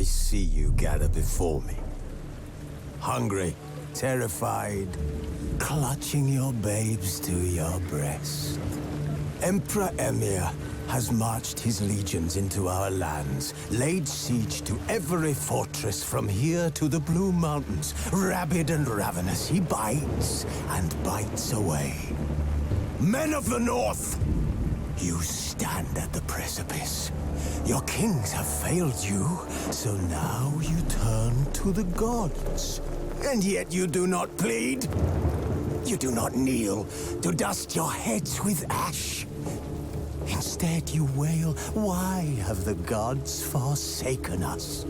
I see you gather before me. Hungry, terrified, clutching your babes to your breast. Emperor Emir has marched his legions into our lands, laid siege to every fortress from here to the Blue Mountains. Rabid and ravenous, he bites and bites away. Men of the North, you stand at the precipice. Your kings have failed you, so now you turn to the gods. And yet you do not plead. You do not kneel to dust your heads with ash. Instead you wail, why have the gods forsaken us?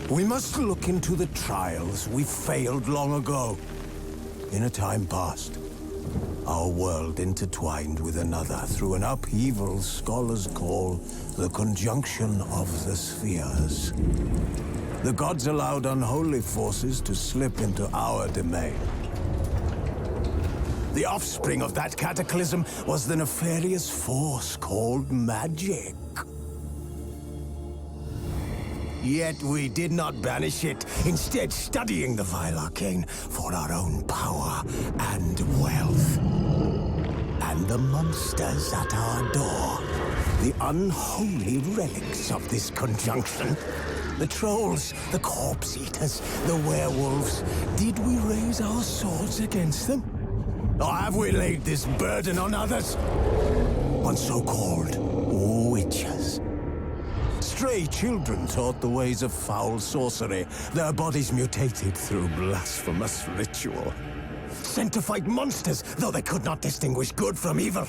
We must look into the trials we failed long ago. In a time past, our world intertwined with another through an upheaval scholars call the conjunction of the spheres. The gods allowed unholy forces to slip into our domain. The offspring of that cataclysm was the nefarious force called magic. Yet we did not banish it, instead studying the vile arcane for our own power and wealth. And the monsters at our door, the unholy relics of this conjunction. The trolls, the corpse-eaters, the werewolves. Did we raise our swords against them? Or have we laid this burden on others? On so-called witches. Stray children taught the ways of foul sorcery, their bodies mutated through blasphemous ritual. Sent to fight monsters, though they could not distinguish good from evil.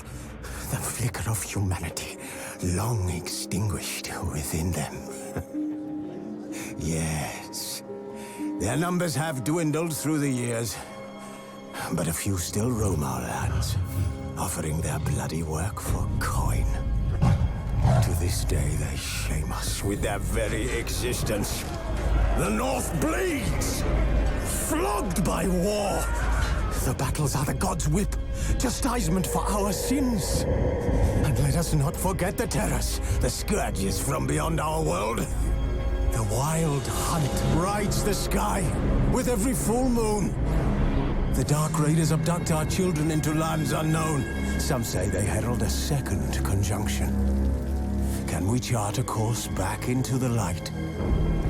The flicker of humanity, long extinguished within them. Yes, their numbers have dwindled through the years, but a few still roam our lands, offering their bloody work for coin. To this day, they shame us with their very existence. The North bleeds, flogged by war. The battles are the gods' whip, chastisement for our sins. And let us not forget the terrors, the scourges from beyond our world. The wild hunt rides the sky with every full moon. The Dark Raiders abduct our children into lands unknown. Some say they herald a second conjunction. Can we chart a course back into the light?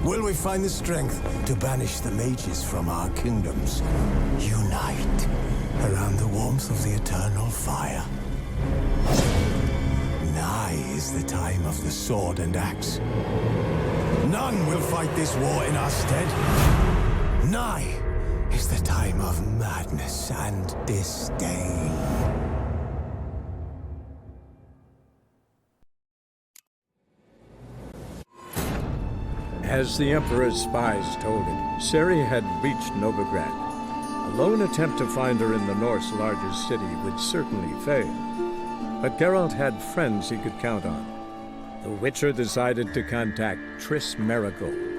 Will we find the strength to banish the mages from our kingdoms? Unite around the warmth of the eternal fire. Nigh is the time of the sword and axe. None will fight this war in our stead. Nigh is the time of madness and disdain. As the Emperor's spies told him, Ciri had reached Novigrad. A lone attempt to find her in the North's largest city would certainly fail. But Geralt had friends he could count on. The Witcher decided to contact Triss Merigold.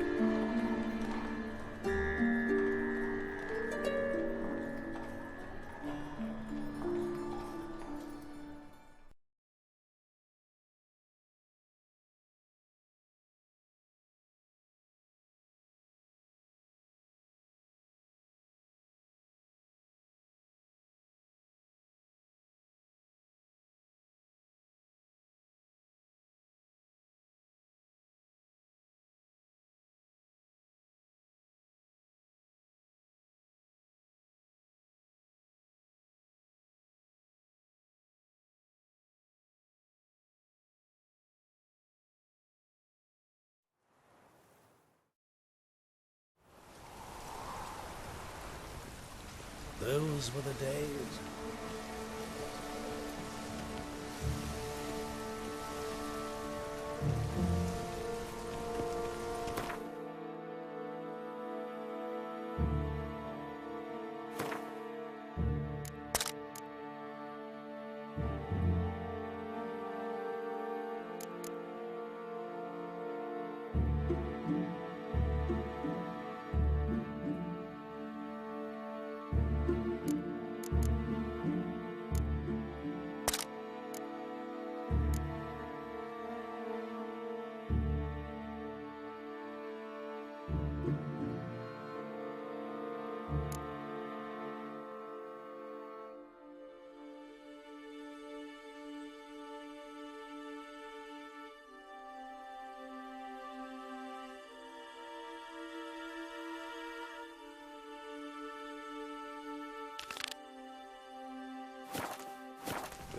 Those were the days.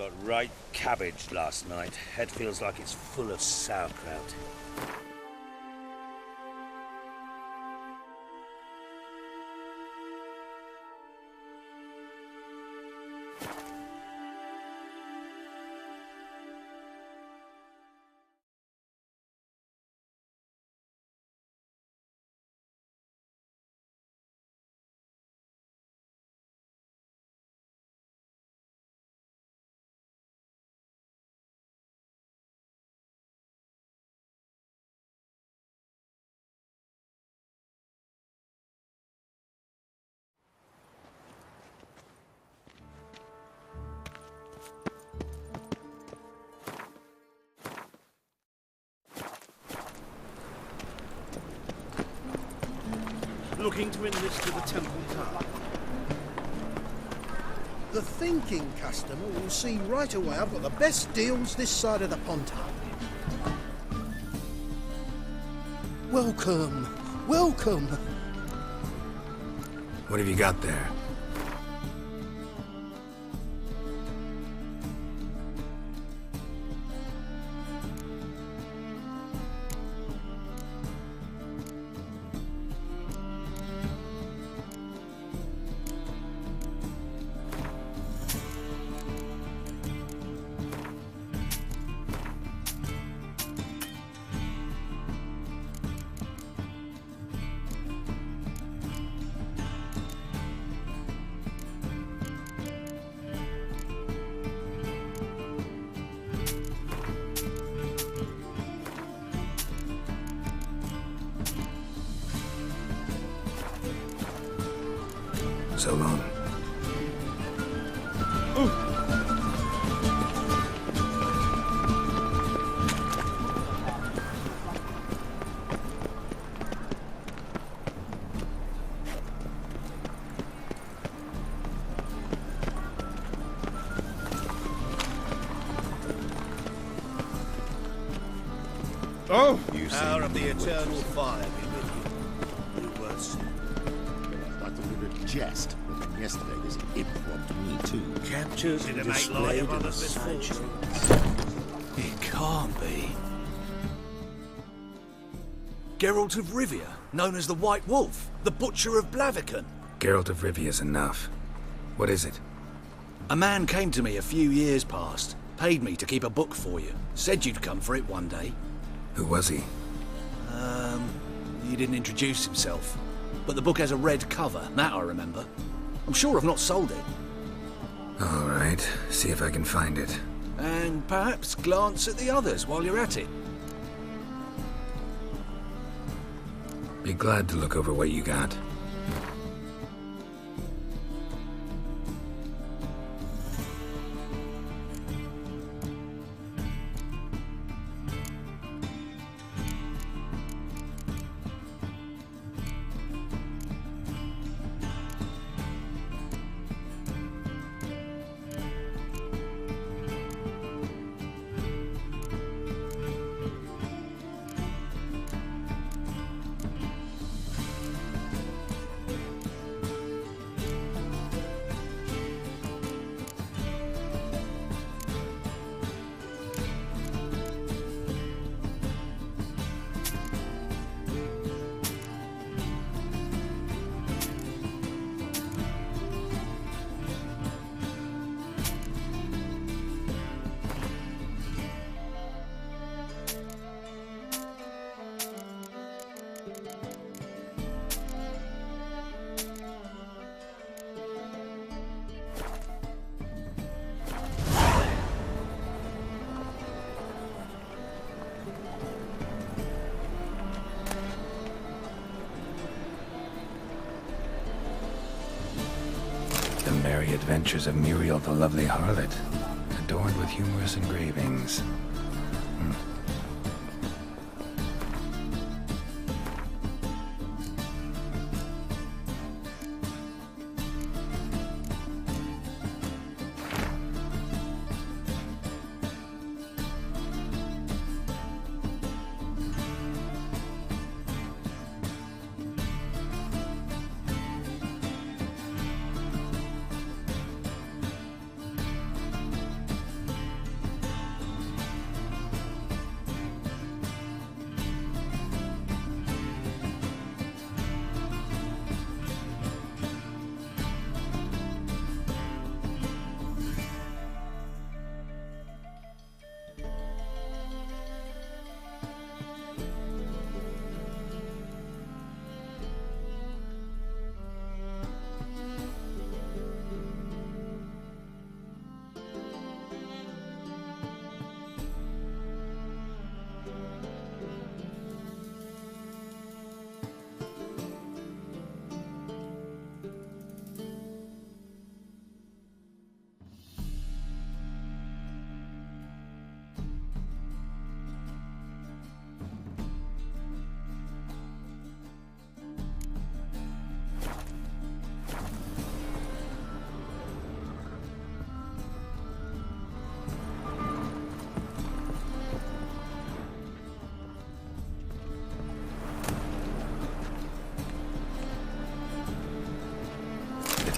got right cabbaged last night. Head feels like it's full of sauerkraut. Looking to enlist with the Temple Guard. The thinking customer will see right away I've got the best deals this side of the Pontar. Welcome, welcome. What have you got there? So long. Oh! You Power of the eternal fire be with you. Your words. I thought it was a jest, but then yesterday this imp robbed me too. Captured and Did it make light displayed of in a others' misfortunes? It can't be. Geralt of Rivia, known as the White Wolf, the Butcher of Blaviken. Geralt of Rivia's enough. What is it? A man came to me a few years past, paid me to keep a book for you, said you'd come for it one day. Who was he? He didn't introduce himself, but the book has a red cover, that I remember. I'm sure I've not sold it. All right, see if I can find it. And perhaps glance at the others while you're at it. Be glad to look over what you got. The Merry Adventures of Muriel the Lovely Harlot, adorned with humorous engravings.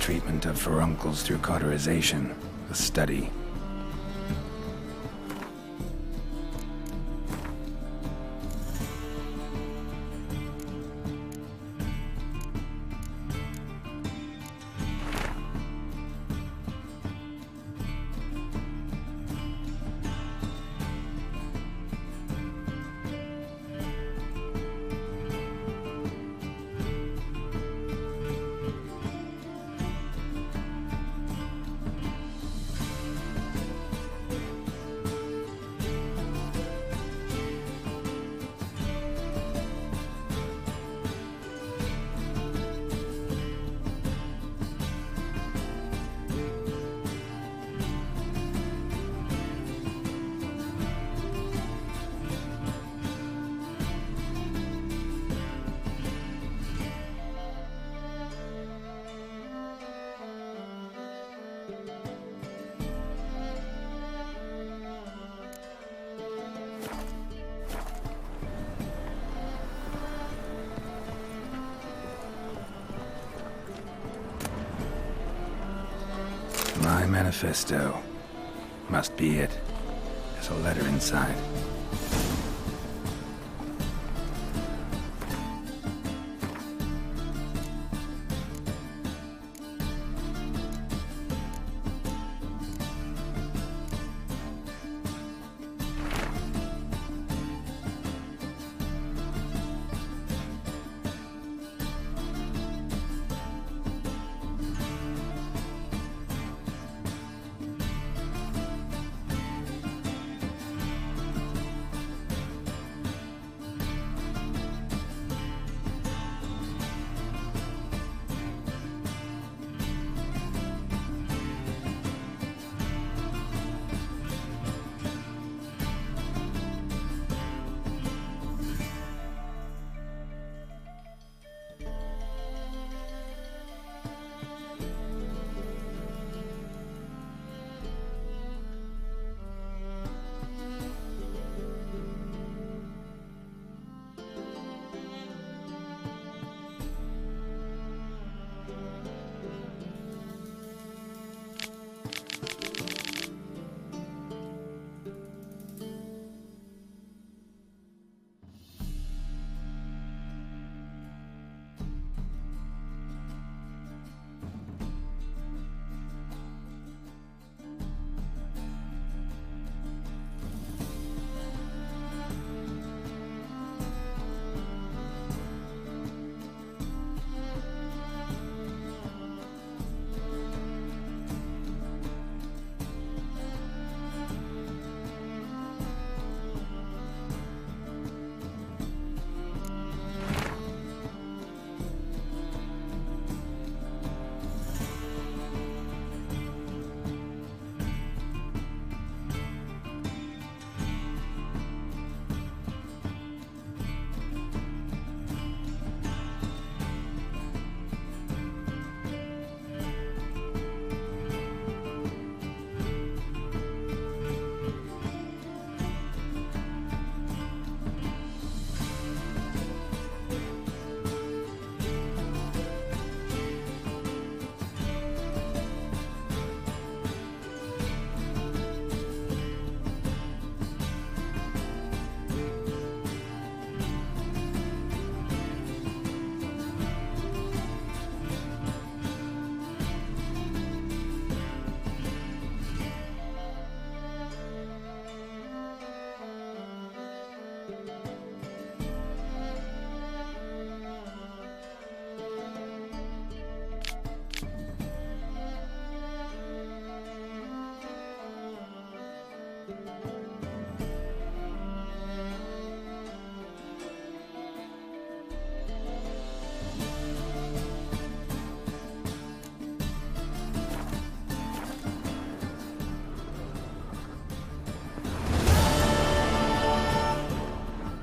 treatment of furuncles through cauterization. A study. My manifesto. Must be it. There's a letter inside.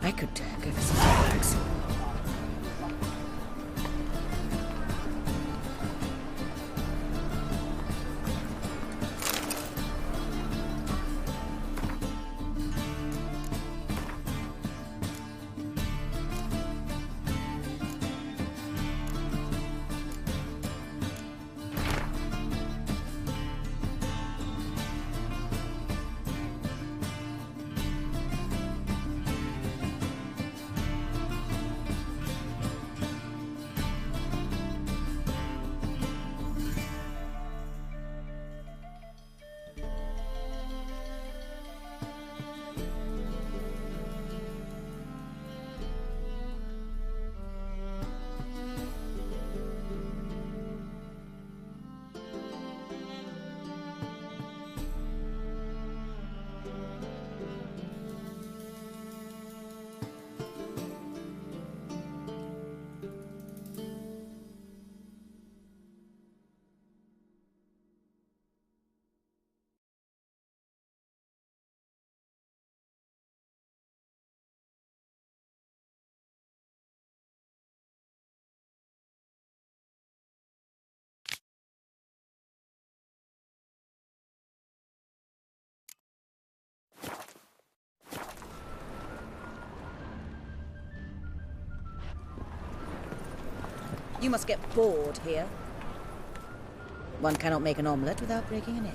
I could give some bags. You must get bored here. One cannot make an omelette without breaking an egg.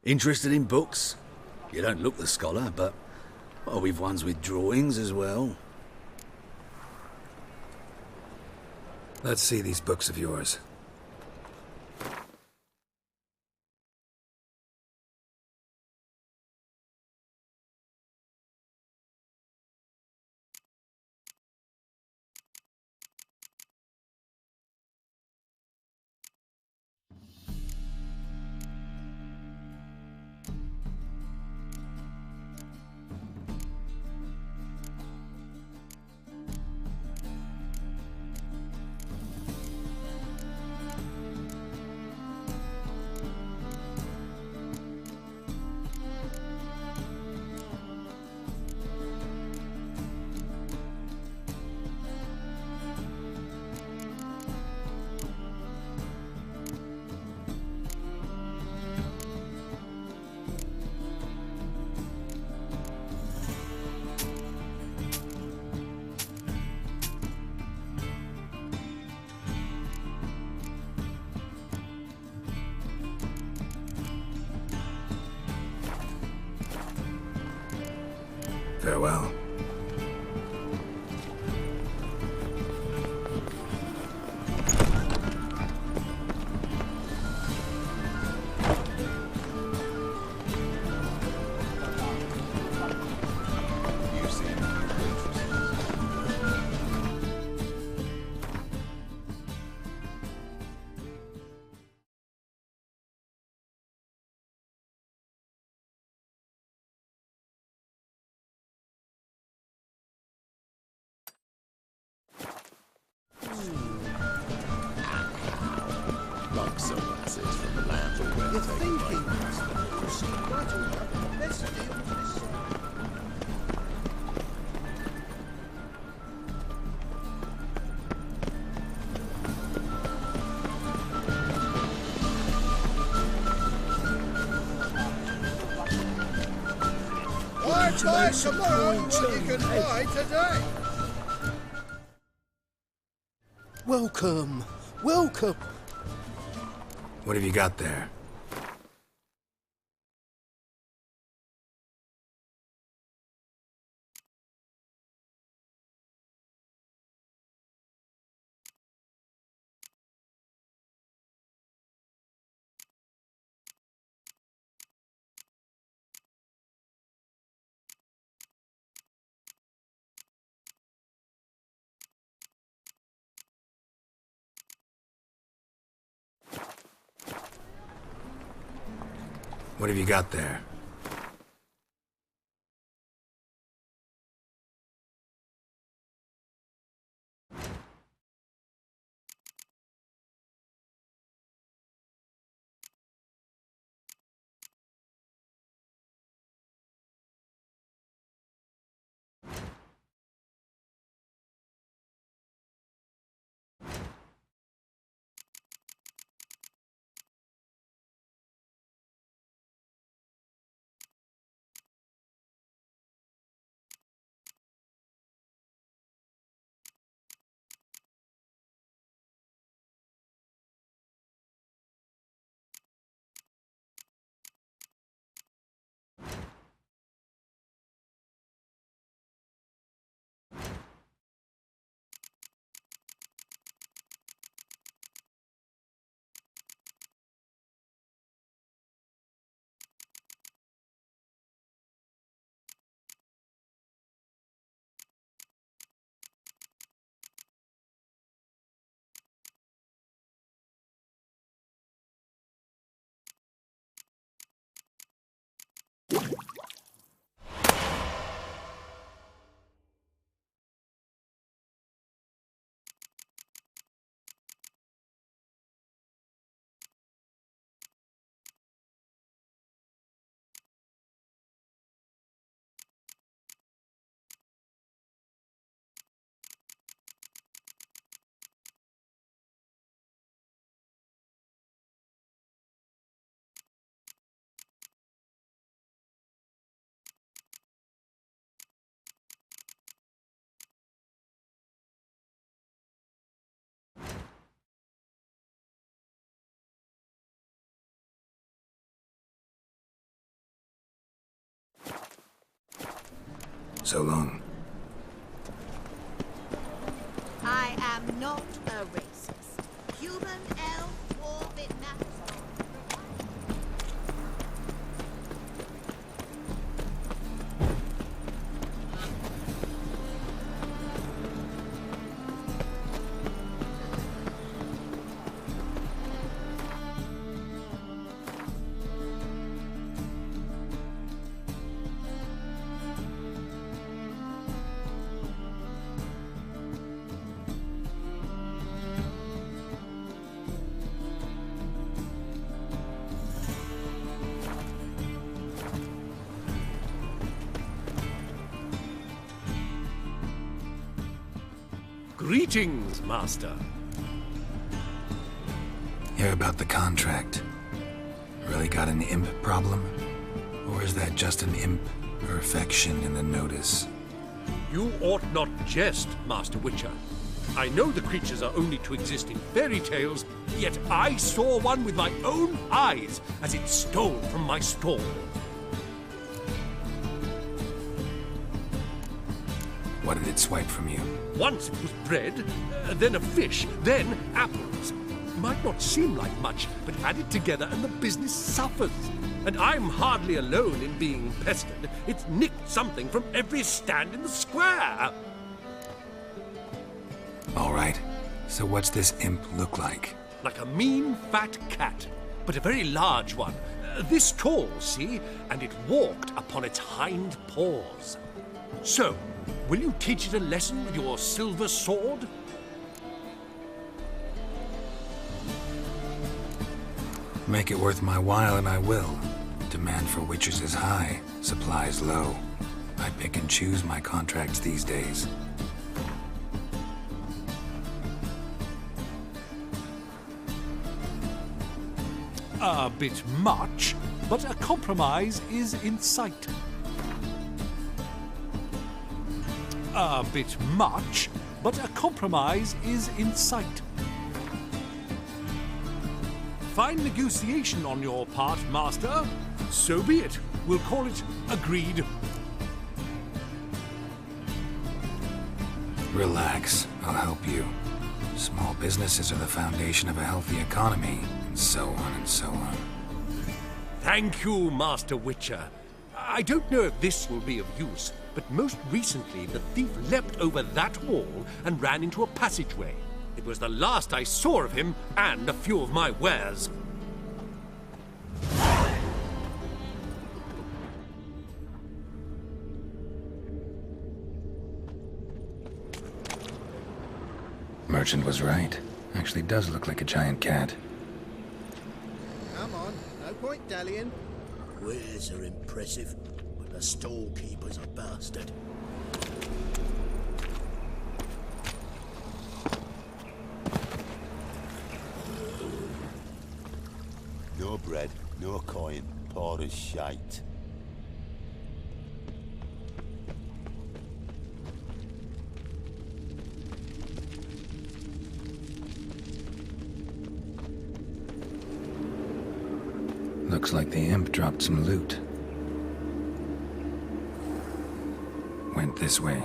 Interested in books? You don't look the scholar, but well, we've ones with drawings as well. Let's see these books of yours. Farewell. Like sunglasses from the land of You're red tape. thinking, customer. You'll see right away I've got the best deals this side. Buy tomorrow what you can buy today. Welcome, welcome. What have you got there? What have you got there? So long. I am not a racist. Human, elf, dwarf, it matters. Greetings, Master. Hear about the contract. Really got an imp problem? Or is that just an imp perfection in the notice? You ought not jest, Master Witcher. I know the creatures are only to exist in fairy tales, yet I saw one with my own eyes as it stole from my stall. What did it swipe from you? Once it was bread, then a fish, then apples. Might not seem like much, but add it together and the business suffers. And I'm hardly alone in being pestered. It's nicked something from every stand in the square. All right. So what's this imp look like? Like a mean, fat cat, but a very large one. This tall, see? And it walked upon its hind paws. So, will you teach it a lesson with your silver sword? Make it worth my while and I will. Demand for witchers is high, supplies low. I pick and choose my contracts these days. A bit much, but a compromise is in sight. A bit much, but a compromise is in sight. Fine negotiation on your part, Master. So be it. We'll call it agreed. Relax, I'll help you. Small businesses are the foundation of a healthy economy, and so on and so on. Thank you, Master Witcher. I don't know if this will be of use, but most recently the thief leapt over that wall and ran into a passageway. It was the last I saw of him and a few of my wares. Merchant was right. Actually does look like a giant cat. Come on, no point dallying. Wares are impressive, but the storekeeper's a bastard. No bread, no coin, poor as shite. Looks like the imp dropped some loot. Went this way.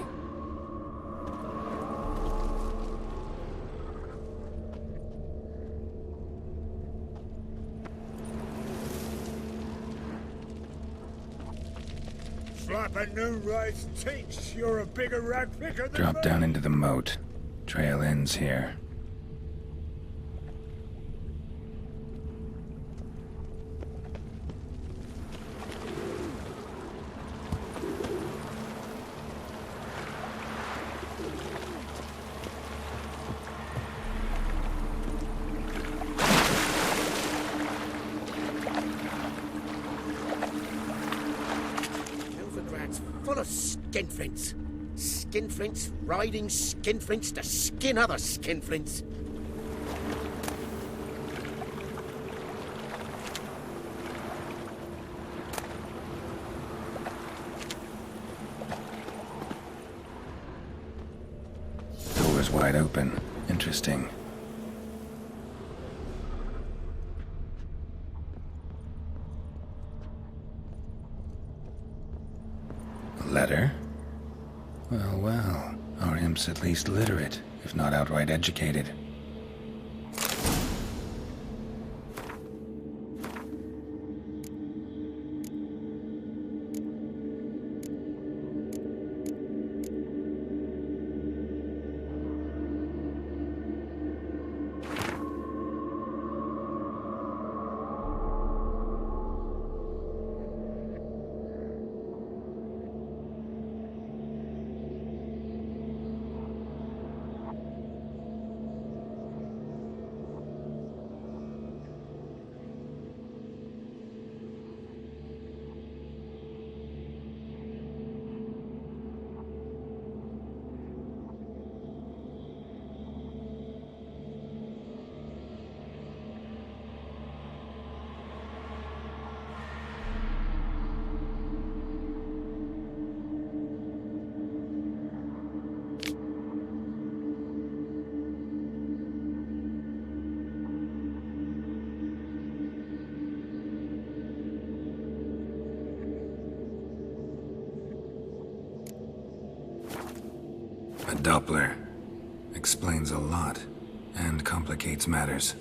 Slap a new rice teach. You're a bigger rag picker than Drop me. down into the moat. Trail ends here. Full of skinflints. Skinflints riding skinflints to skin other skinflints. Door's wide open. Interesting. A letter? pimp's at least literate, if not outright educated. A Doppler. Explains a lot, and complicates matters.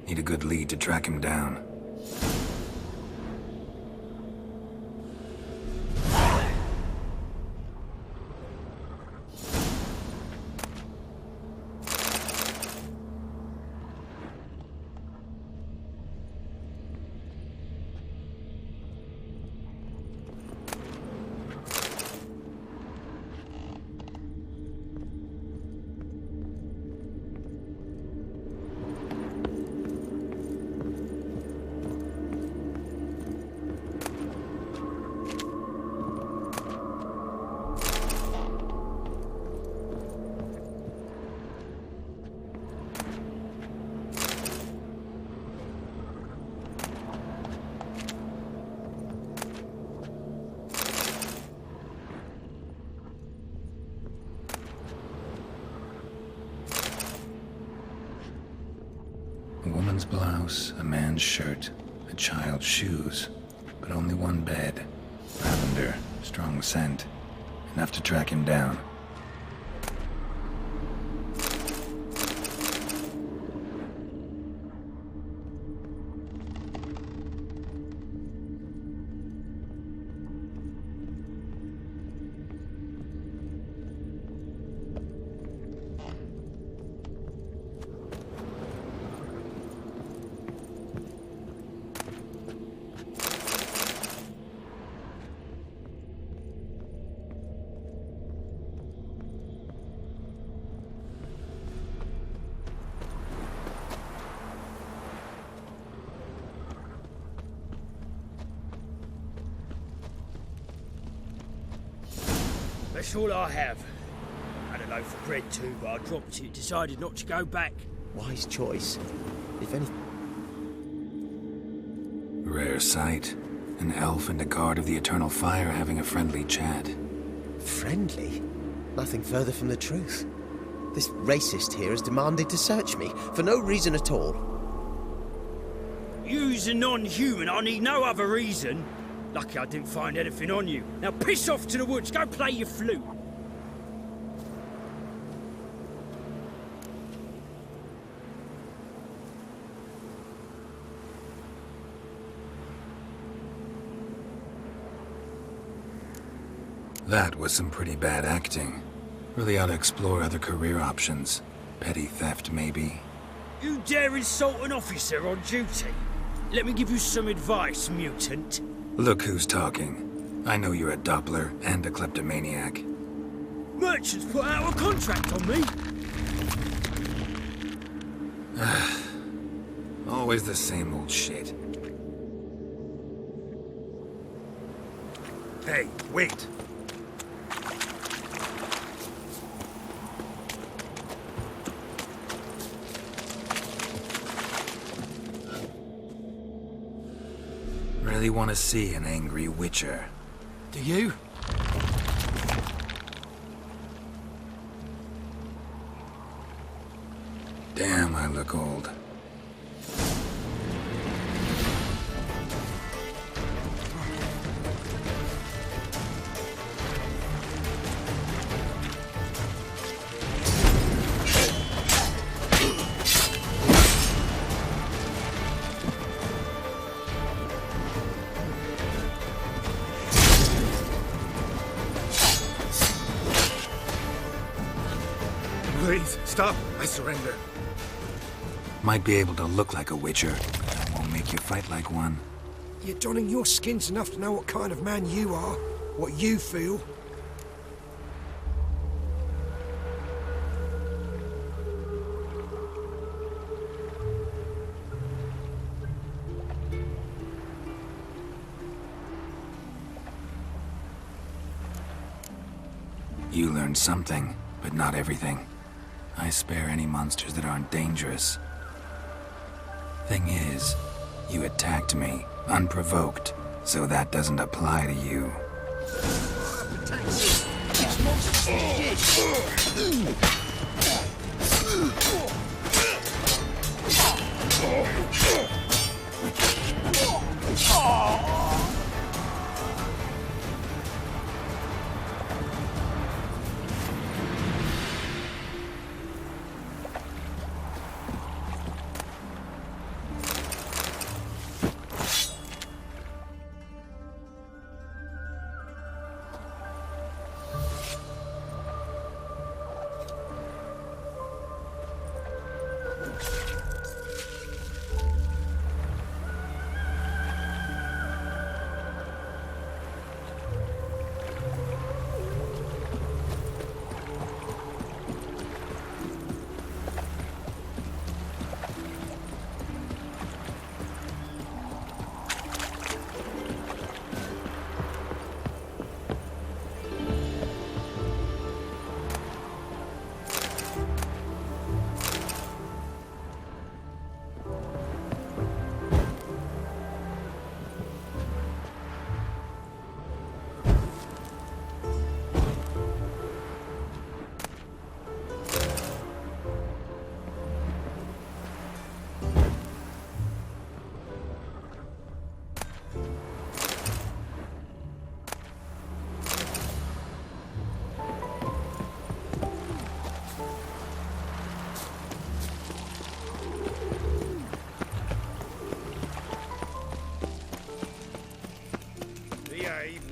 Need a good lead to track him down. A woman's blouse, a man's shirt, a child's shoes, but only one bed. Lavender, strong scent, enough to track him down. That's all I have. Had a loaf of bread too, but I dropped it. Decided not to go back. Wise choice. If any... Rare sight. An elf and a guard of the Eternal Fire having a friendly chat. Friendly? Nothing further from the truth. This racist here has demanded to search me, for no reason at all. You's a non-human, I need no other reason. Lucky I didn't find anything on you. Now piss off to the woods, go play your flute. That was some pretty bad acting. Really ought to explore other career options. Petty theft, maybe. You dare insult an officer on duty? Let me give you some advice, mutant. Look who's talking. I know you're a Doppler and a kleptomaniac. Merchants put out a contract on me. Always the same old shit. Hey, wait. Really want to see an angry witcher. Do you? Damn, I look old. Please, stop. I surrender. Might be able to look like a witcher, but that won't make you fight like one. You're donning your skin's enough to know what kind of man you are, what you feel. You learned something, but not everything. I spare any monsters that aren't dangerous. Thing is, you attacked me, unprovoked, so that doesn't apply to you.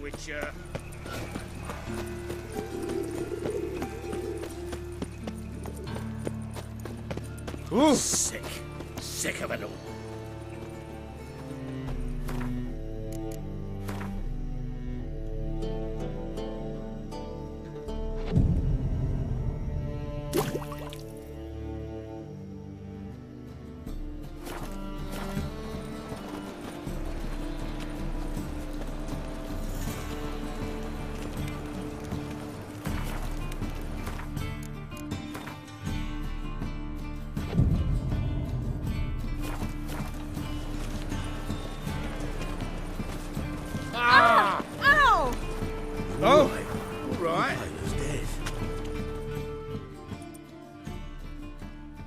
Witcher. Ooh. Sick. Sick of it all.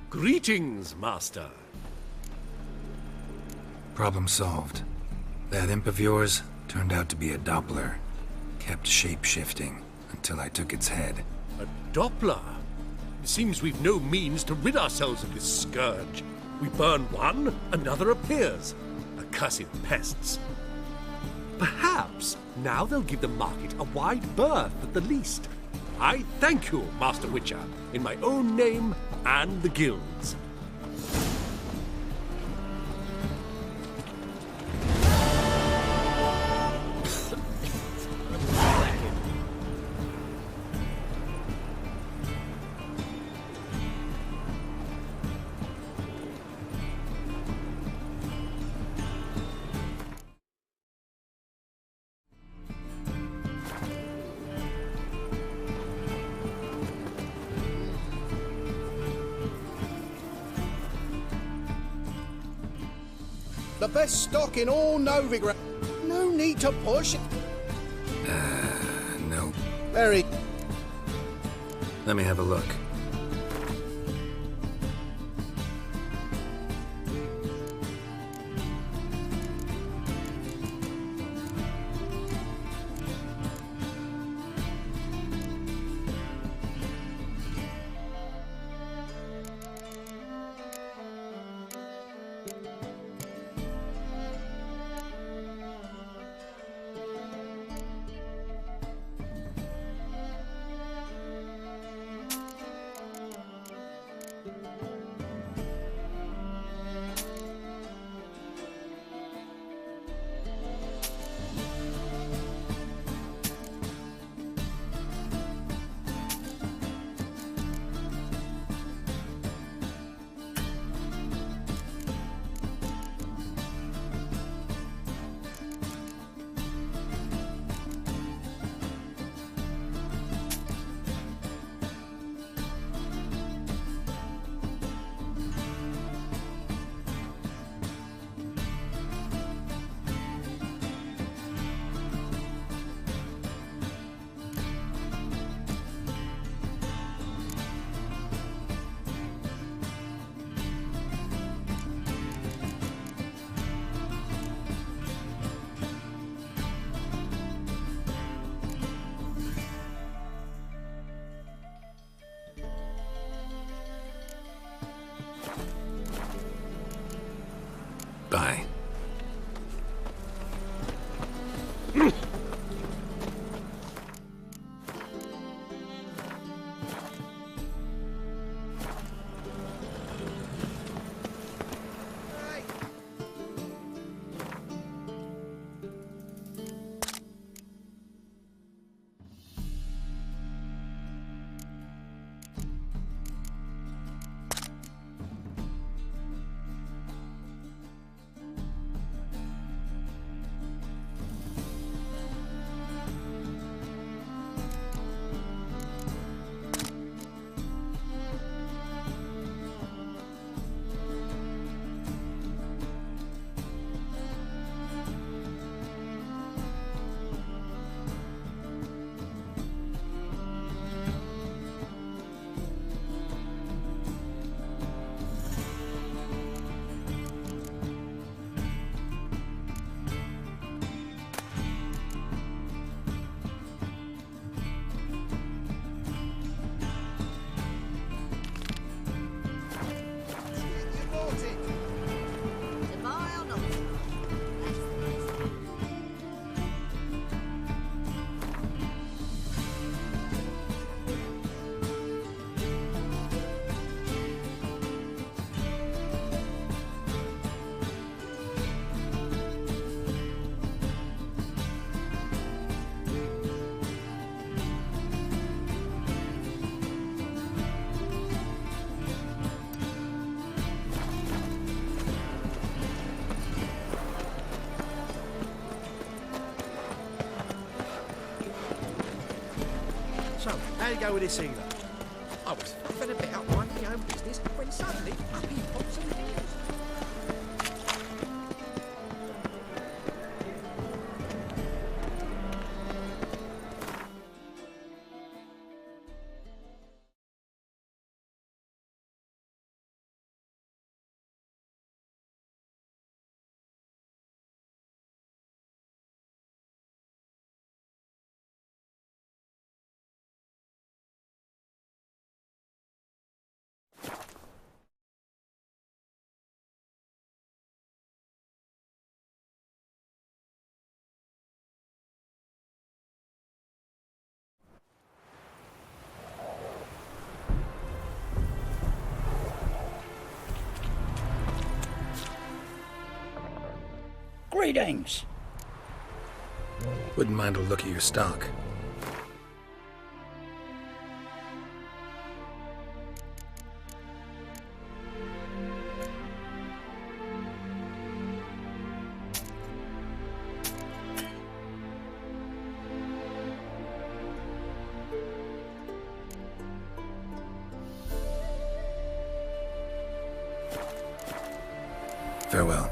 Greetings, Master. Problem solved. That imp of yours turned out to be a Doppler. Kept shape-shifting until I took its head. A Doppler? It seems we've no means to rid ourselves of this scourge. We burn one, another appears. Accursed pests. Perhaps now they'll give the market a wide berth at the least. I thank you, Master Witcher, in my own name and the guild's. The best stock in all Novigrad. No need to push. No. Very. Let me have a look. by. So, how you go with this healer? I was faffing about minding my own business when suddenly up he pops and heals. Greetings. Wouldn't mind a look at your stock. Farewell.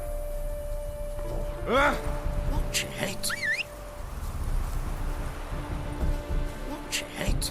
Watch it. Watch it.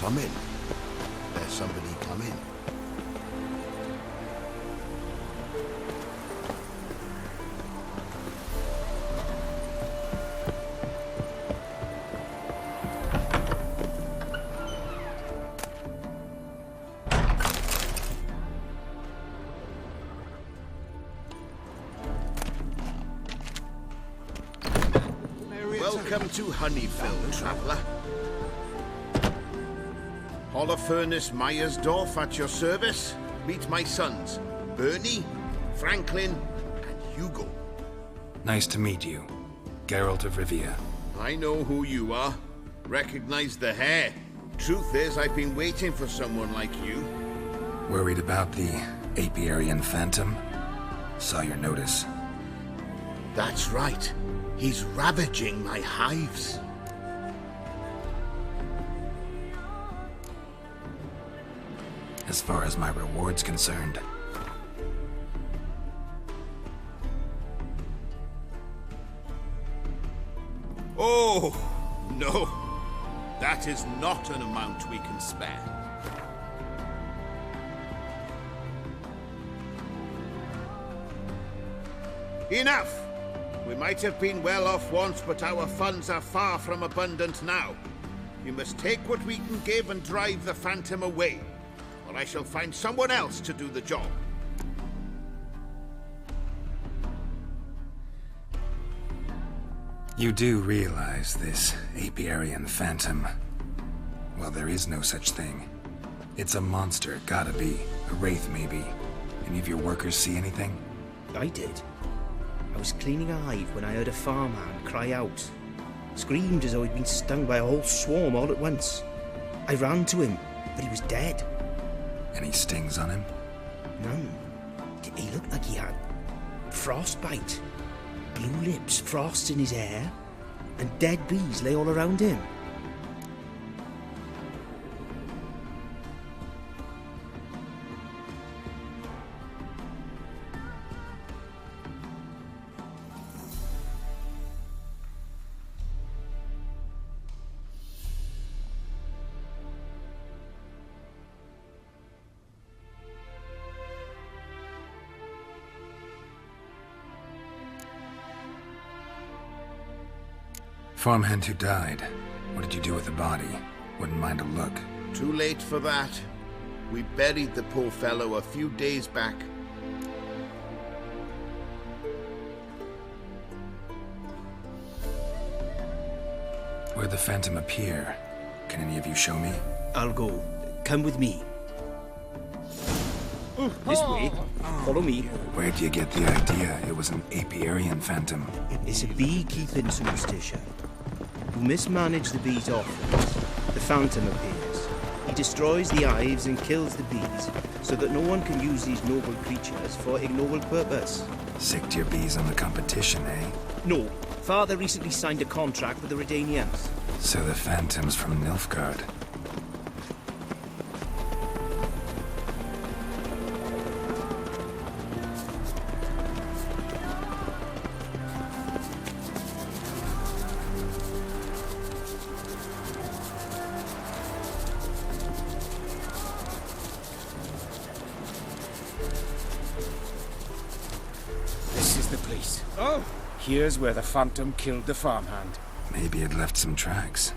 Come in. There's somebody come in. Welcome to Honeyfield, traveller. Holofernes Meyersdorf at your service. Meet my sons, Bernie, Franklin, and Hugo. Nice to meet you, Geralt of Rivia. I know who you are. Recognize the hair. Truth is, I've been waiting for someone like you. Worried about the Apiarian Phantom? Saw your notice. That's right. He's ravaging my hives. As far as my reward's concerned. Oh, no. That is not an amount we can spare. Enough! We might have been well off once, but our funds are far from abundant now. You must take what we can give and drive the Phantom away, or I shall find someone else to do the job. You do realize this Apiarian Phantom? Well, there is no such thing. It's a monster, gotta be. A wraith, maybe. Any of your workers see anything? I did. I was cleaning a hive when I heard a farmhand cry out. Screamed as though he'd been stung by a whole swarm all at once. I ran to him, but he was dead. Any stings on him? None. He looked like he had frostbite. Blue lips, frost in his hair, and dead bees lay all around him. Farmhand who died. What did you do with the body? Wouldn't mind a look. Too late for that. We buried the poor fellow a few days back. Where'd the Phantom appear? Can any of you show me? I'll go. Come with me. This way. Follow me. Where'd you get the idea it was an Apiarian Phantom? It's a beekeeping superstition. You mismanage the bees' offerings. The Phantom appears. He destroys the hives and kills the bees, so that no one can use these noble creatures for ignoble purpose. Sicked your bees on the competition, eh? No. Father recently signed a contract with the Redanians. So the Phantom's from Nilfgaard. Here's where the Phantom killed the farmhand. Maybe it left some tracks.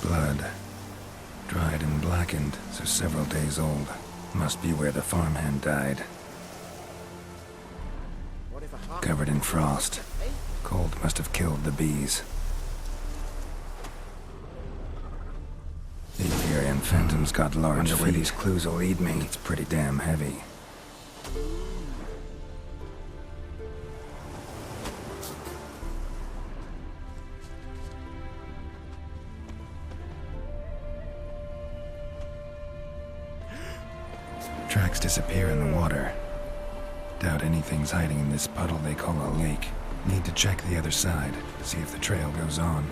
Blood. Dried and blackened, so several days old. Must be where the farmhand died. Covered in frost. Cold must have killed the bees. The Apiarian Phantom's got large feet. Where these clues will lead me. It's pretty damn heavy. Tracks disappear in the water. Doubt anything's hiding in this puddle they call a lake. Need to check the other side, see if the trail goes on.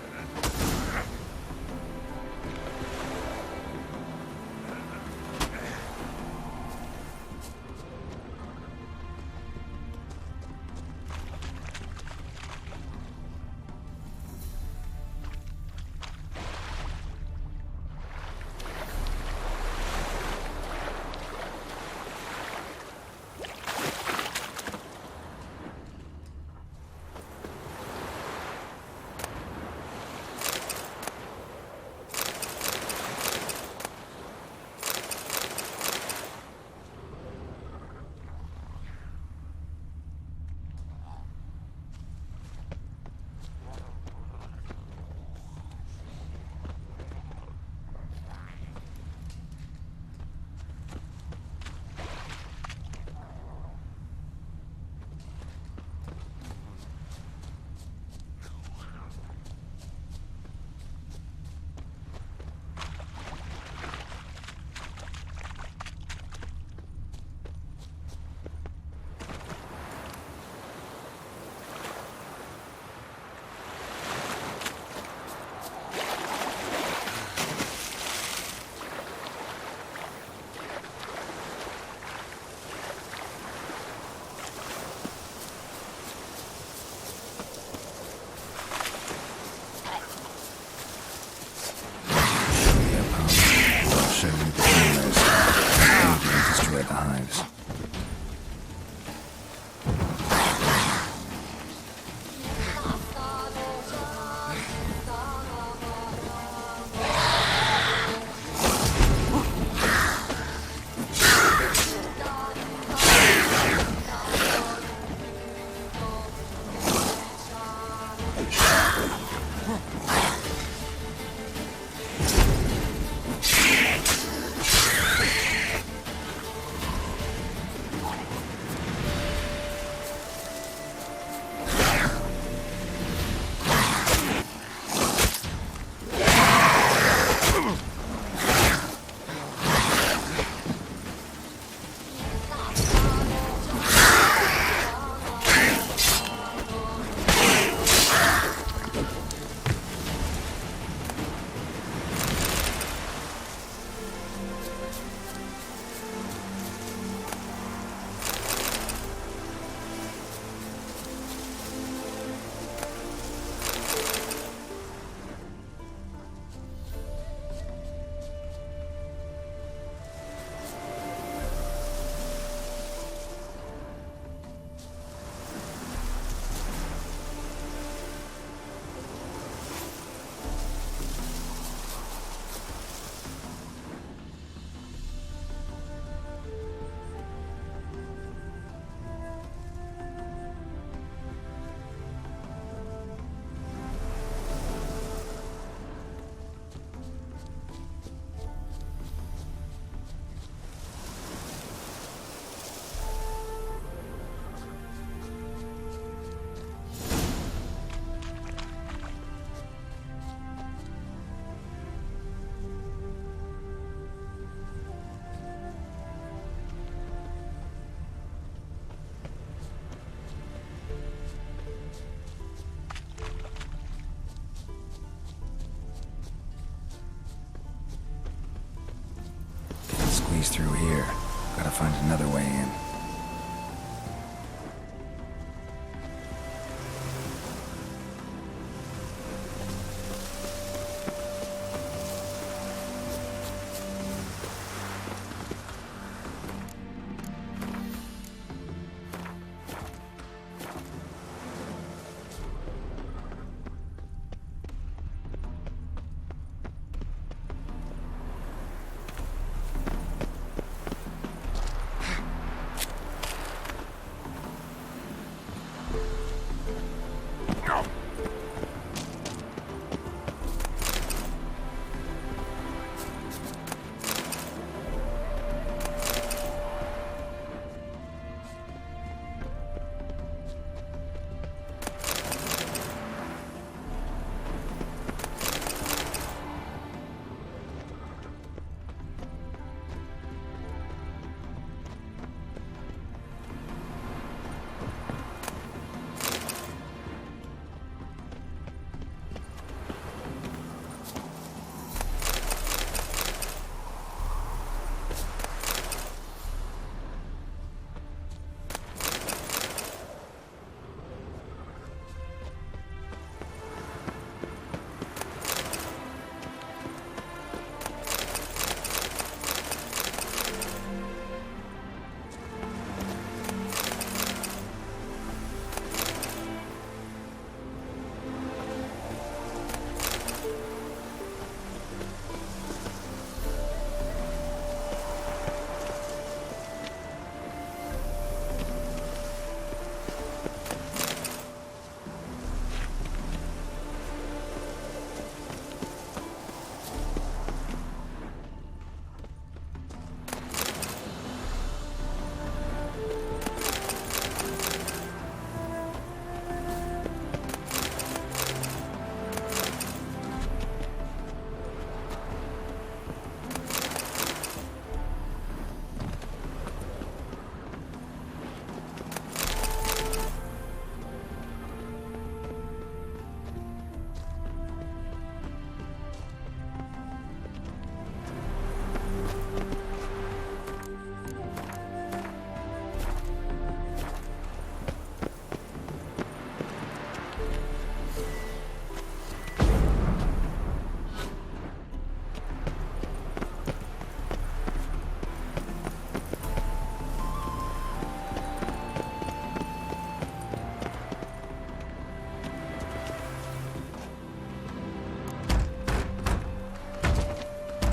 find another way in.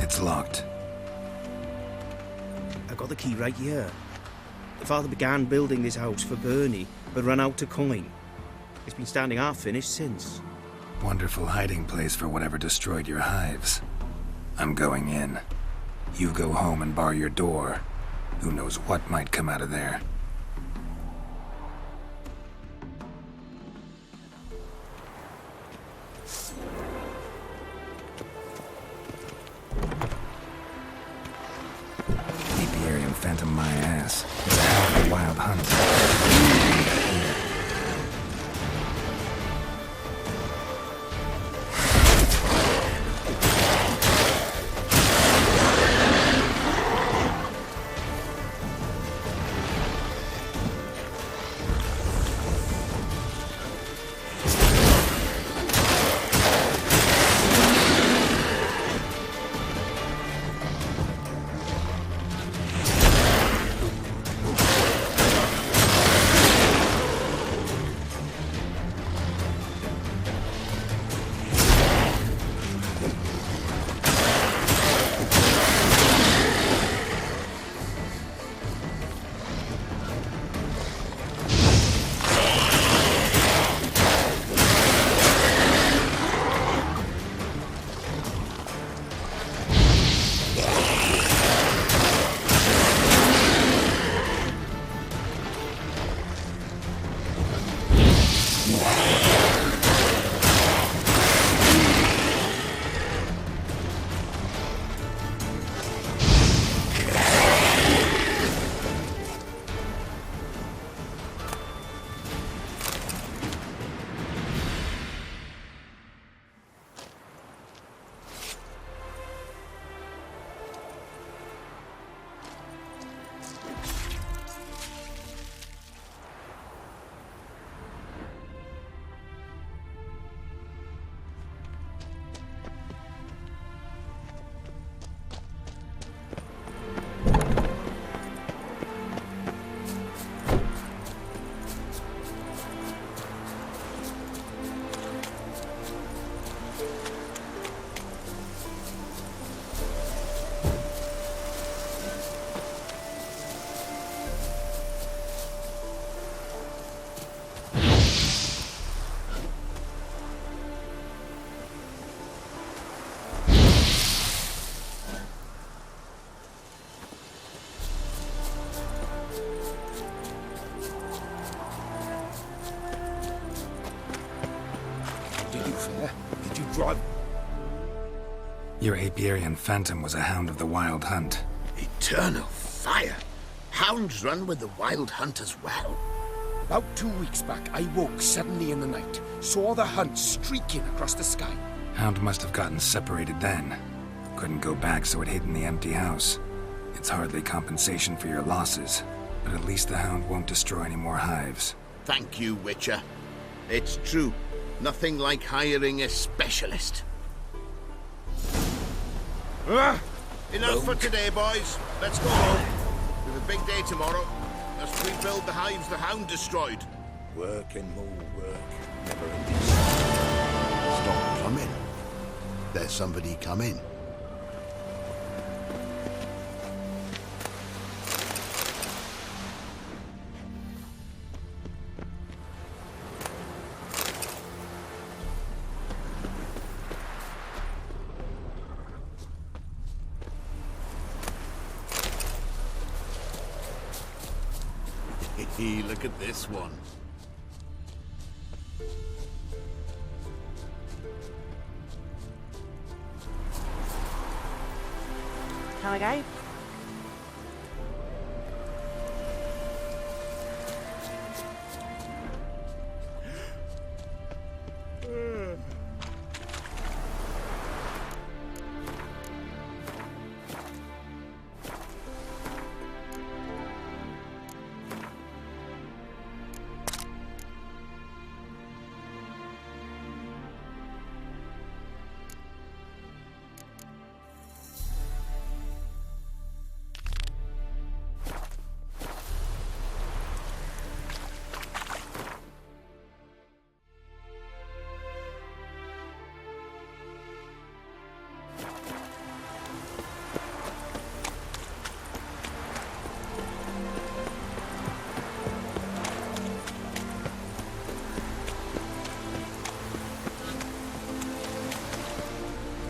It's locked. I got the key right here. The father began building this house for Bernie, but ran out of coin. It's been standing half finished since. Wonderful hiding place for whatever destroyed your hives. I'm going in. You go home and bar your door. Who knows what might come out of there. Apiarium phantom my ass. It's a hell of a wild hunt. Did you drive? Your Apiarian Phantom was a hound of the Wild Hunt. Eternal fire! Hounds run with the Wild Hunt as well. About 2 weeks back, I woke suddenly in the night, saw the hunt streaking across the sky. Hound must have gotten separated then. Couldn't go back, so it hid in the empty house. It's hardly compensation for your losses, but at least the hound won't destroy any more hives. Thank you, Witcher. It's true. Nothing like hiring a specialist. Enough for today, boys. Let's go home. We have a big day tomorrow. Let's rebuild the hives the hound destroyed. Work and more work. Never ending. Stop coming. There's somebody coming. Look at this one. How I go?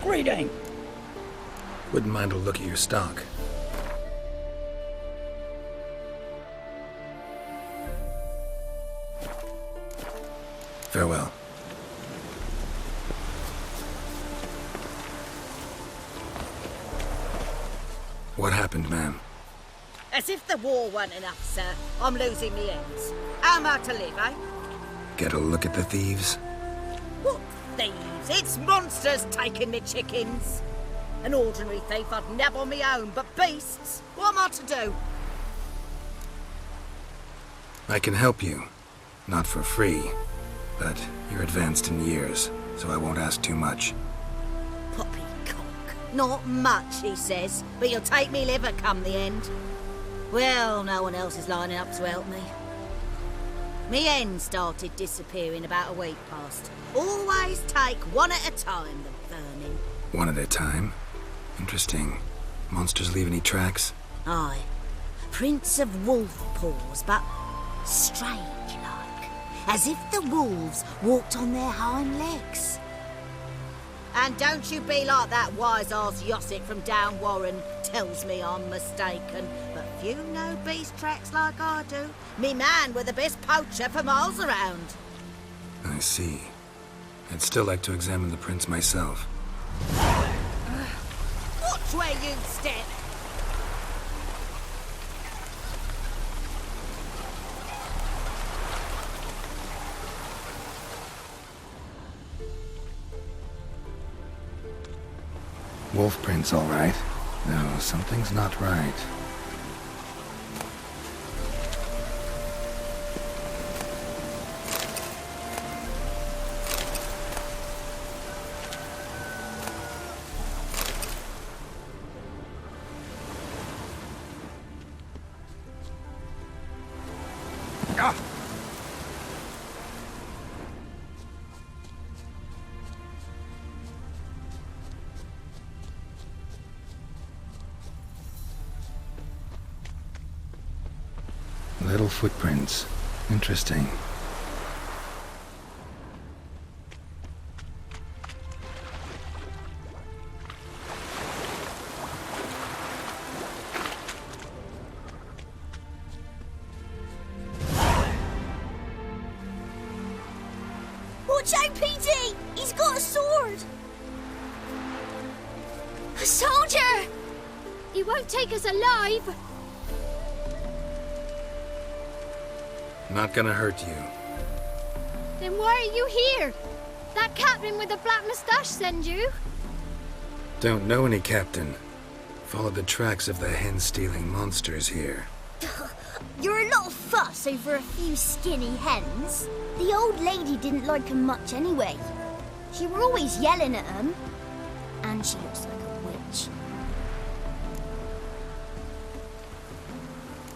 Greeting. Wouldn't mind a look at your stock. Farewell. What happened, ma'am? As if the war weren't enough, sir. I'm losing me ends. How am I to live, eh? Get a look at the thieves? What thieves? It's monsters taking me chickens. An ordinary thief I'd nab on my own, but beasts? What am I to do? I can help you. Not for free, but you're advanced in years, so I won't ask too much. Poppycock. Not much, he says, but you'll take me liver come the end. Well, no one else is lining up to help me. Me hen started disappearing about a week past. Always take one at a time, the vermin. One at a time? Interesting. Monsters leave any tracks? Aye. Prints of wolf paws, but strange-like. As if the wolves walked on their hind legs. And don't you be like that wise-ass Yossit from down Warren tells me I'm mistaken. But few know beast tracks like I do. Me man were the best poacher for miles around. I see. I'd still like to examine the prints myself. Watch where you step. Wolf prints, all right. No, something's not right. Little footprints. Interesting. Watch out, Petey! He's got a sword! A soldier! He won't take us alive! Not gonna hurt you. Then why are you here? That captain with the black moustache send you? Don't know any captain. Followed the tracks of the hen-stealing monsters here. You're a lot of fuss over a few skinny hens. The old lady didn't like 'em much anyway. She were always yelling at 'em. And she looks like a witch.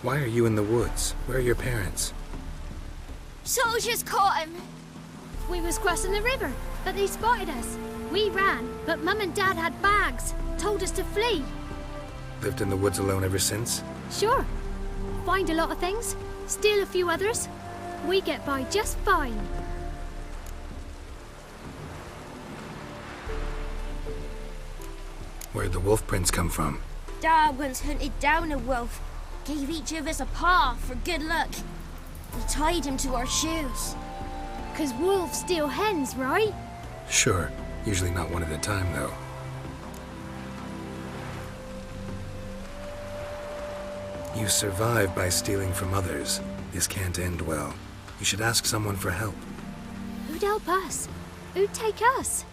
Why are you in the woods? Where are your parents? Soldiers caught him. We was crossing the river, but they spotted us. We ran, but Mum and Dad had bags. Told us to flee. Lived in the woods alone ever since? Sure. Find a lot of things, steal a few others. We get by just fine. Where'd the wolf prints come from? Dad once hunted down a wolf. Gave each of us a paw for good luck. We tied him to our shoes. 'Cause wolves steal hens, right? Sure. Usually not one at a time, though. You survive by stealing from others. This can't end well. You should ask someone for help. Who'd help us? Who'd take us?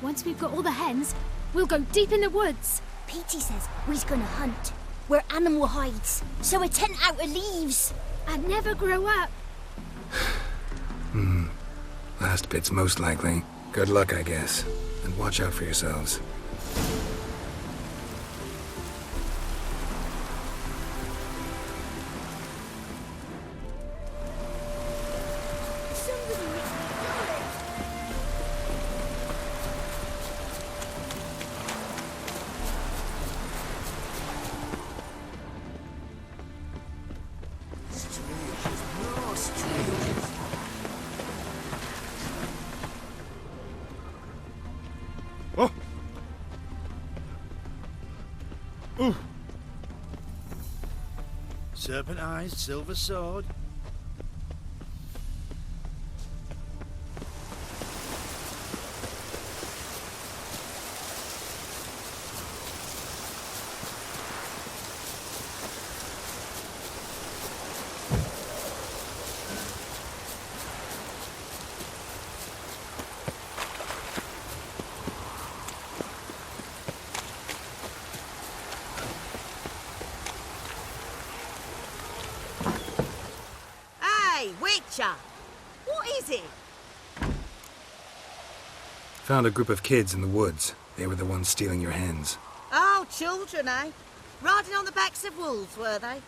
Once we've got all the hens, we'll go deep in the woods. Petey says we's gonna hunt. We're animal hides, so a tent out of leaves. And never grow up. Last bit's most likely. Good luck, I guess. And watch out for yourselves. Serpent eyes, silver sword. Witcher! What is it? Found a group of kids in the woods. They were the ones stealing your hens. Oh, children, eh? Riding on the backs of wolves, were they?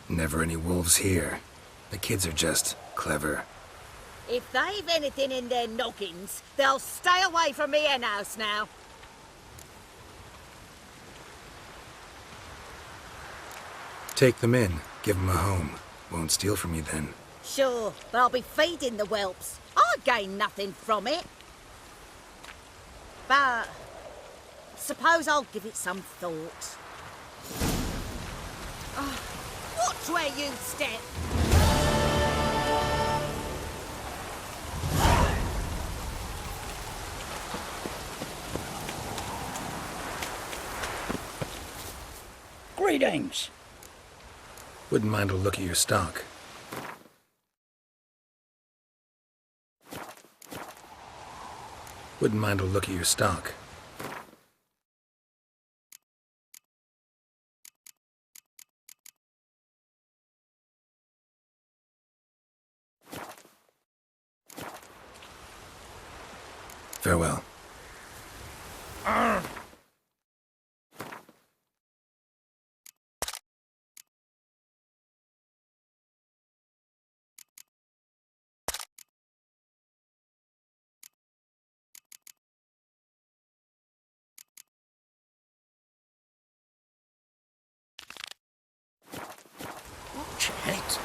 Never any wolves here. The kids are just clever. If they've anything in their noggins, they'll stay away from me hen house now. Take them in. Give them a home. Won't steal from you then. Sure, but I'll be feeding the whelps. I gain nothing from it. But suppose I'll give it some thought. Watch where you step. Greetings. Wouldn't mind a look at your stock. Wouldn't mind a look at your stock. Farewell. Shit.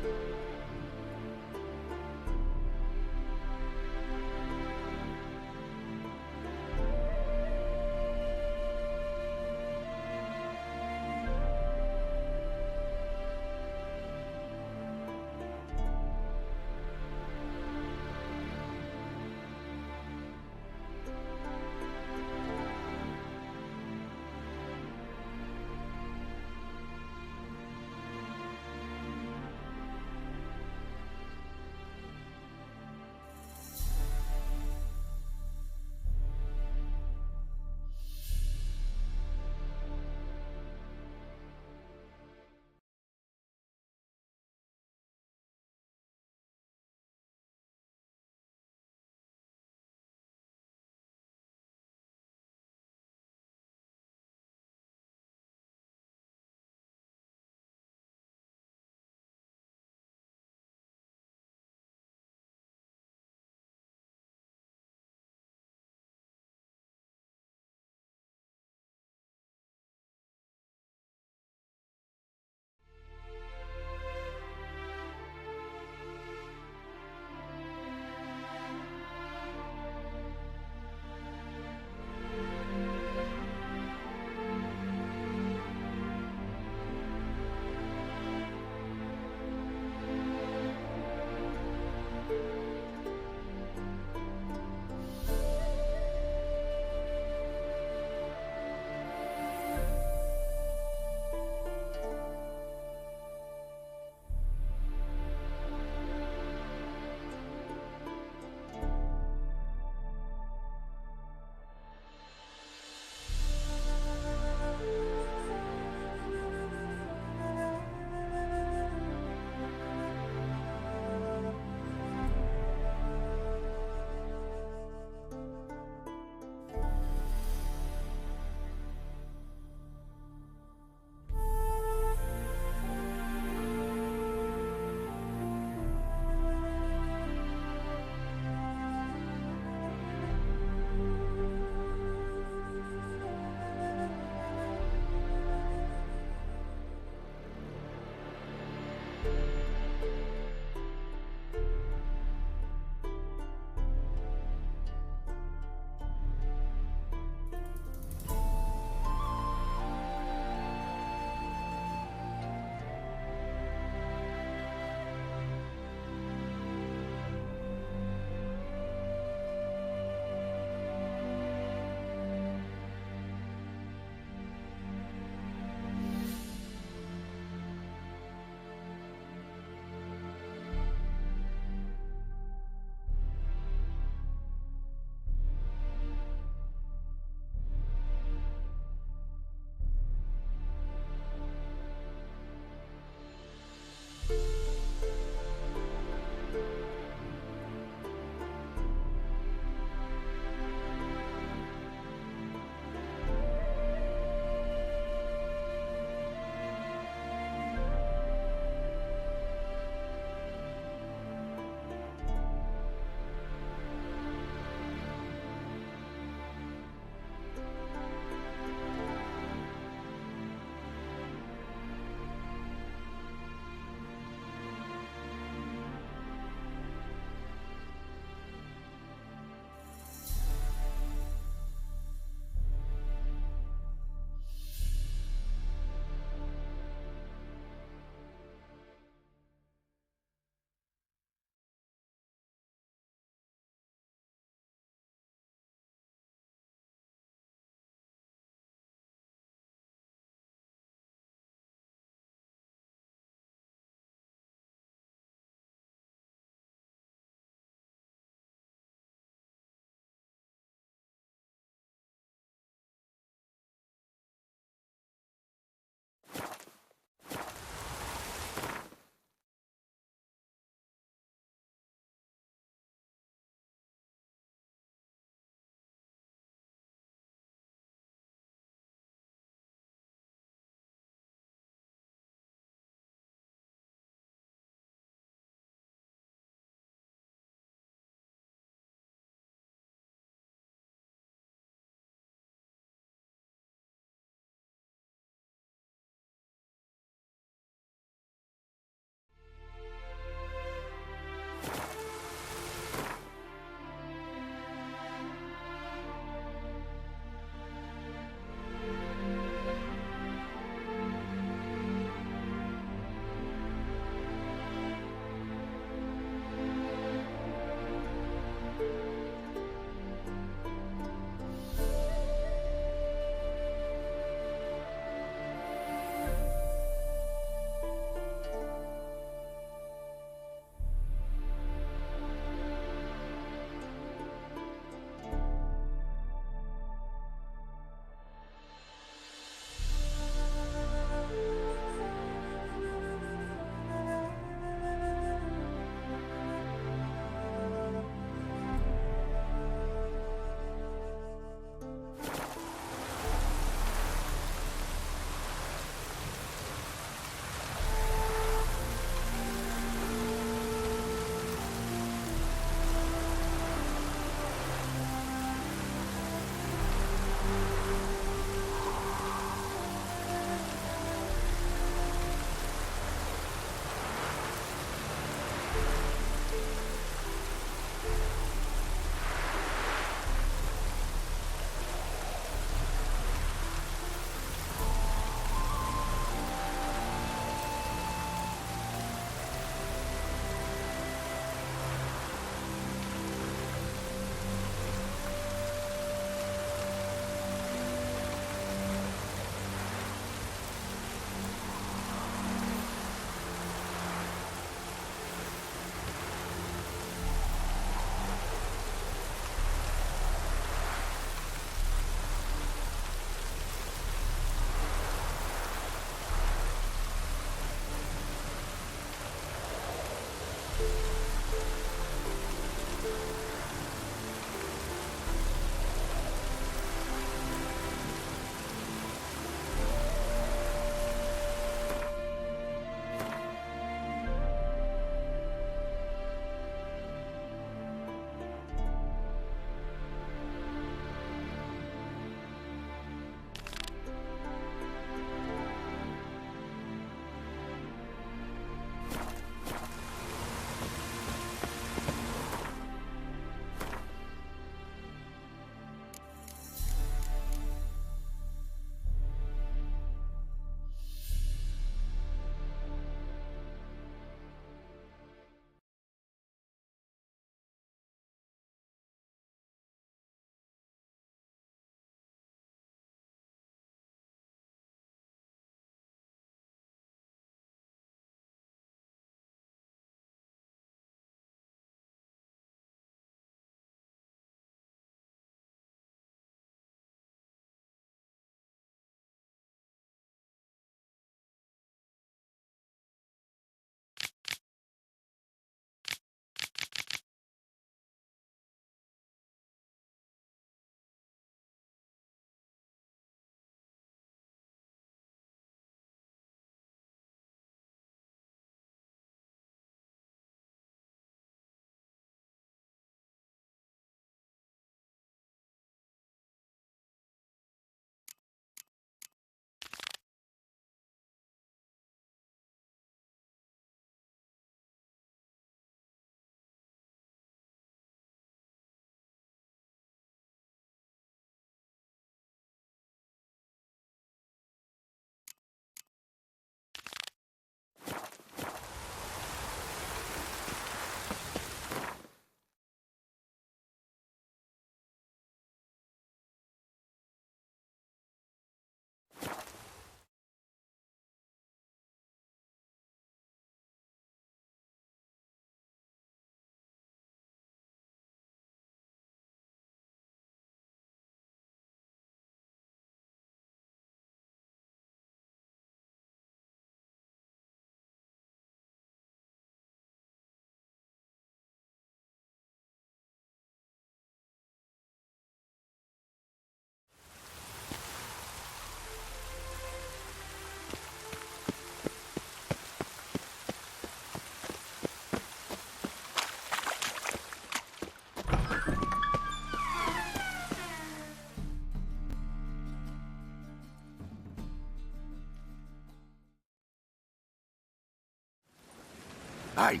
Hey,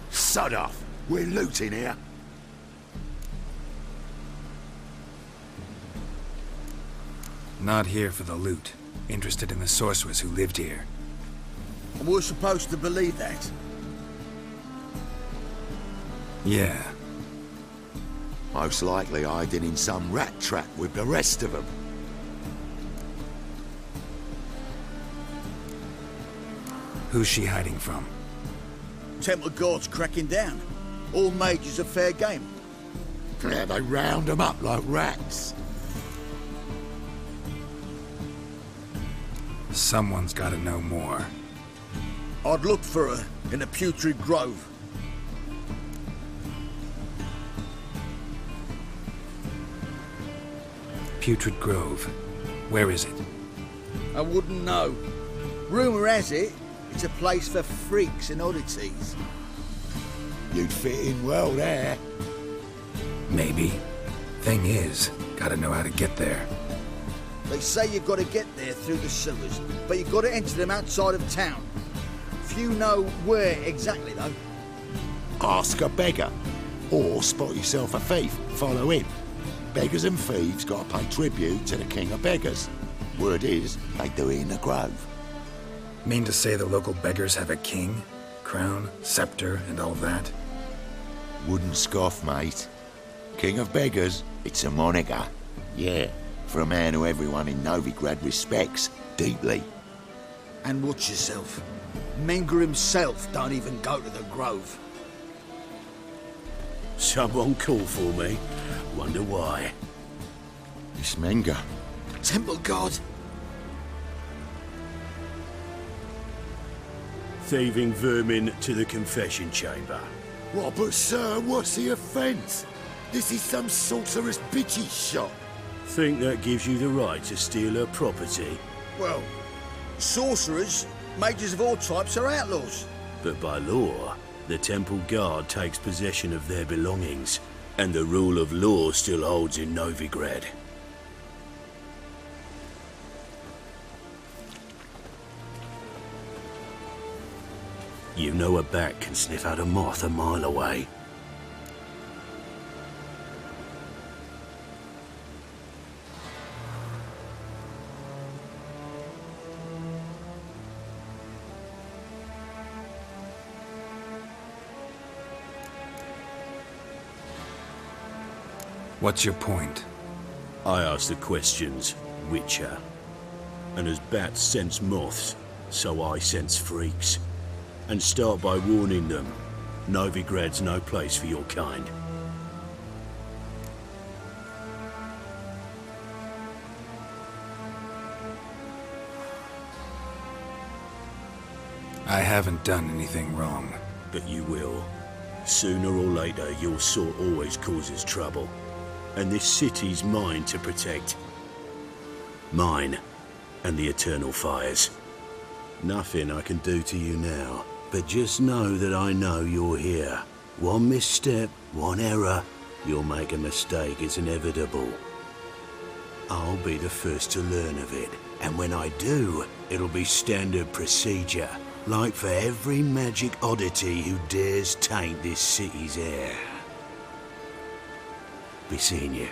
sod off. We're looting here. Not here for the loot. Interested in the sorceress who lived here. And we're supposed to believe that? Yeah. Most likely hiding in some rat trap with the rest of them. Who's she hiding from? Temple Guard's cracking down. All mages are fair game. Yeah, they round them up like rats. Someone's gotta know more. I'd look for her in the Putrid Grove. Putrid Grove. Where is it? I wouldn't know. Rumour has it, it's a place for freaks and oddities. You'd fit in well there. Maybe. Thing is, gotta know how to get there. They say you've got to get there through the sewers, but you've got to enter them outside of town. Few know where exactly, though. Ask a beggar. Or spot yourself a thief, follow him. Beggars and thieves got to pay tribute to the king of beggars. Word is, they do it in the grove. Mean to say the local beggars have a king? Crown, scepter, and all that? Wouldn't scoff, mate. King of beggars, it's a moniker. Yeah, for a man who everyone in Novigrad respects deeply. And watch yourself. Menger himself don't even go to the grove. Someone call for me. Wonder why. It's Menger. Temple Guard. Thieving vermin to the confession chamber. What, but sir, what's the offence? This is some sorcerer's bitchy shop. Think that gives you the right to steal her property? Well, sorcerers, mages of all types are outlaws. But by law, the temple guard takes possession of their belongings, and the rule of law still holds in Novigrad. You know a bat can sniff out a moth a mile away. What's your point? I ask the questions, Witcher. And as bats sense moths, so I sense freaks. And start by warning them, Novigrad's no place for your kind. I haven't done anything wrong. But you will. Sooner or later, your sort always causes trouble. And this city's mine to protect. Mine and the eternal fires. Nothing I can do to you now, but just know that I know you're here. One misstep, one error, you'll make a mistake, it's inevitable. I'll be the first to learn of it, and when I do, it'll be standard procedure, like for every magic oddity who dares taint this city's air. Be seeing you.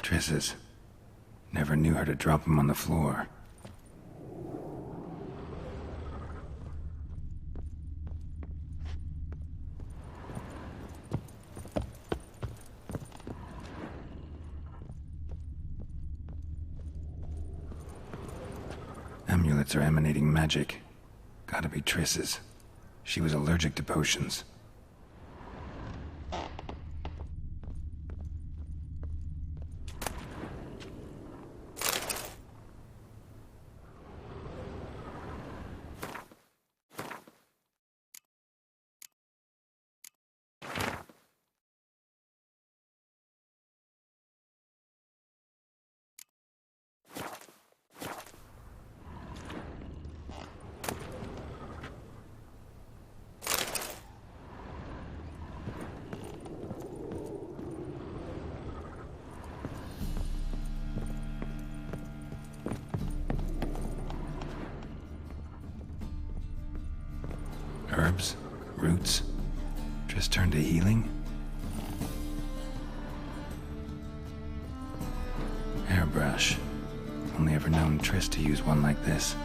Triss's. Never knew her to drop them on the floor. Amulets are emanating magic. Gotta be Triss's. She was allergic to potions. Herbs? Roots? Triss turned to healing? Hairbrush. Only ever known Triss to use one like this.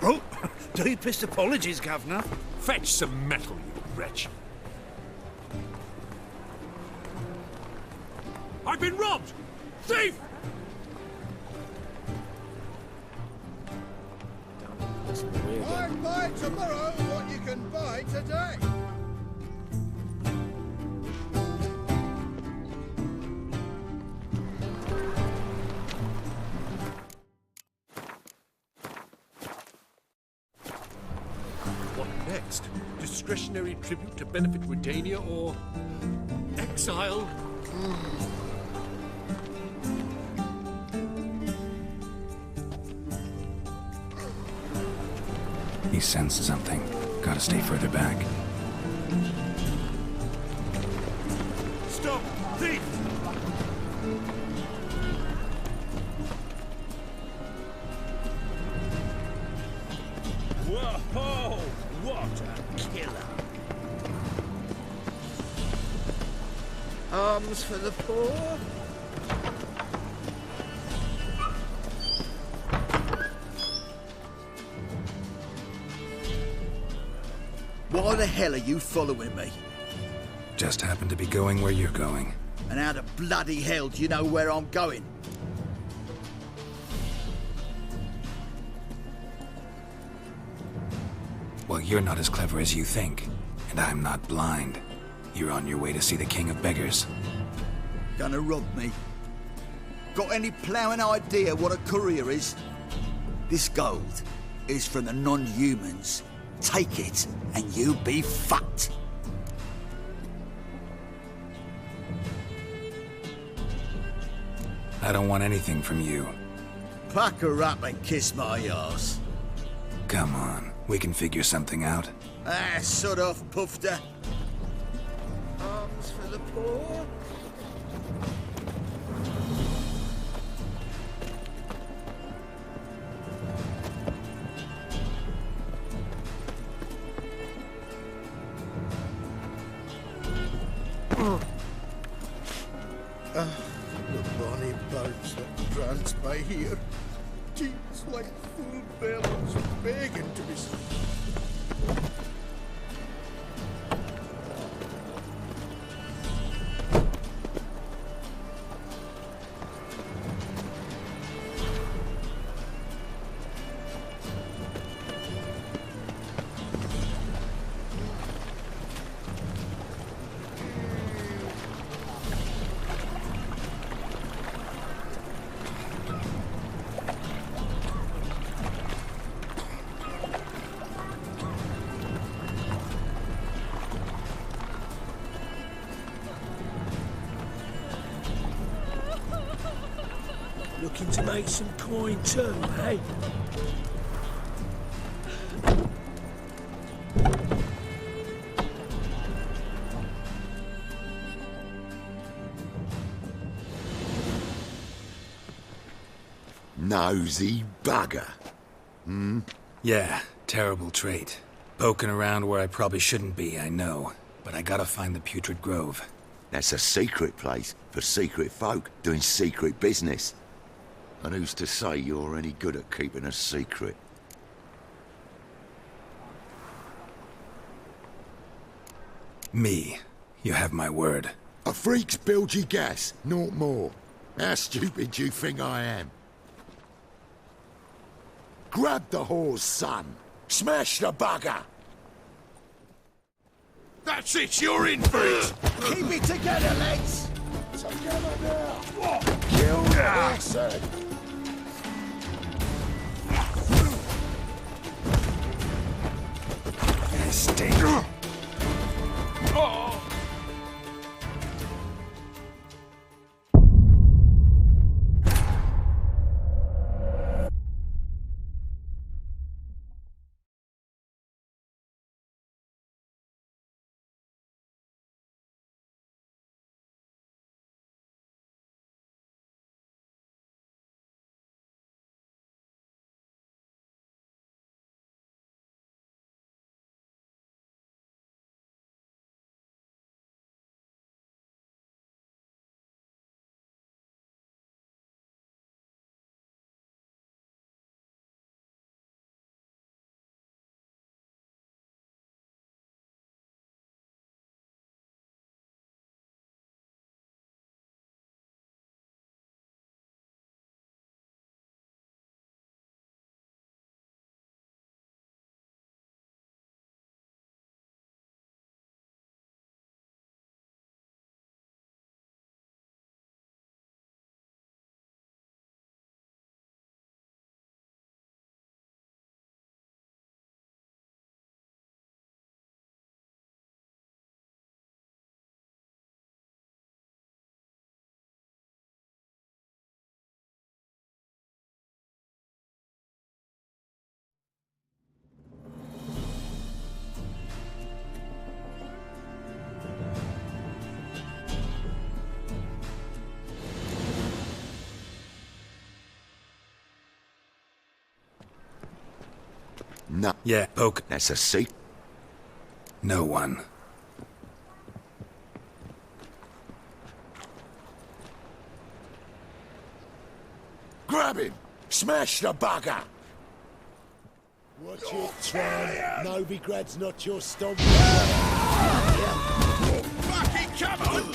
Oh, deepest apologies, Governor. Fetch some metal, you wretch. I've been robbed! Thief! Buy tomorrow what you can buy today. What next? Discretionary tribute to benefit Redania or exile? He sensed something. Gotta stay further back. Stop! Thief! Whoa! What a killer! Arms for the poor? Why the hell are you following me? Just happened to be going where you're going. And how the bloody hell do you know where I'm going? Well, you're not as clever as you think. And I'm not blind. You're on your way to see the King of Beggars. Gonna rob me? Got any ploughing idea what a courier is? This gold is from the non-humans. Take it, and you be fucked. I don't want anything from you. Pack her up and kiss my arse. Come on, we can figure something out. Ah, sod off, Pufter. Arms for the poor? The bonny birds that dance by here. Teats like full bellows begging to be seen. looking to make some coin too, eh? Nosy bugger. Hmm? Yeah, terrible trait. Poking around where I probably shouldn't be, I know. But I gotta find the Putrid Grove. That's a secret place for secret folk doing secret business. And who's to say you're any good at keeping a secret? Me. You have my word. A freak's bilgy gas, naught more. How stupid do you think I am? Grab the horse, son. Smash the bugger. That's it, you're in for it! Keep it together, lads! Together now! Kill the horse! Stay. No. Yeah, poke. That's a seat. No one. Grab him! Smash the bugger! Watch it, Tron. Novigrad's not your stomp. Fucking come on!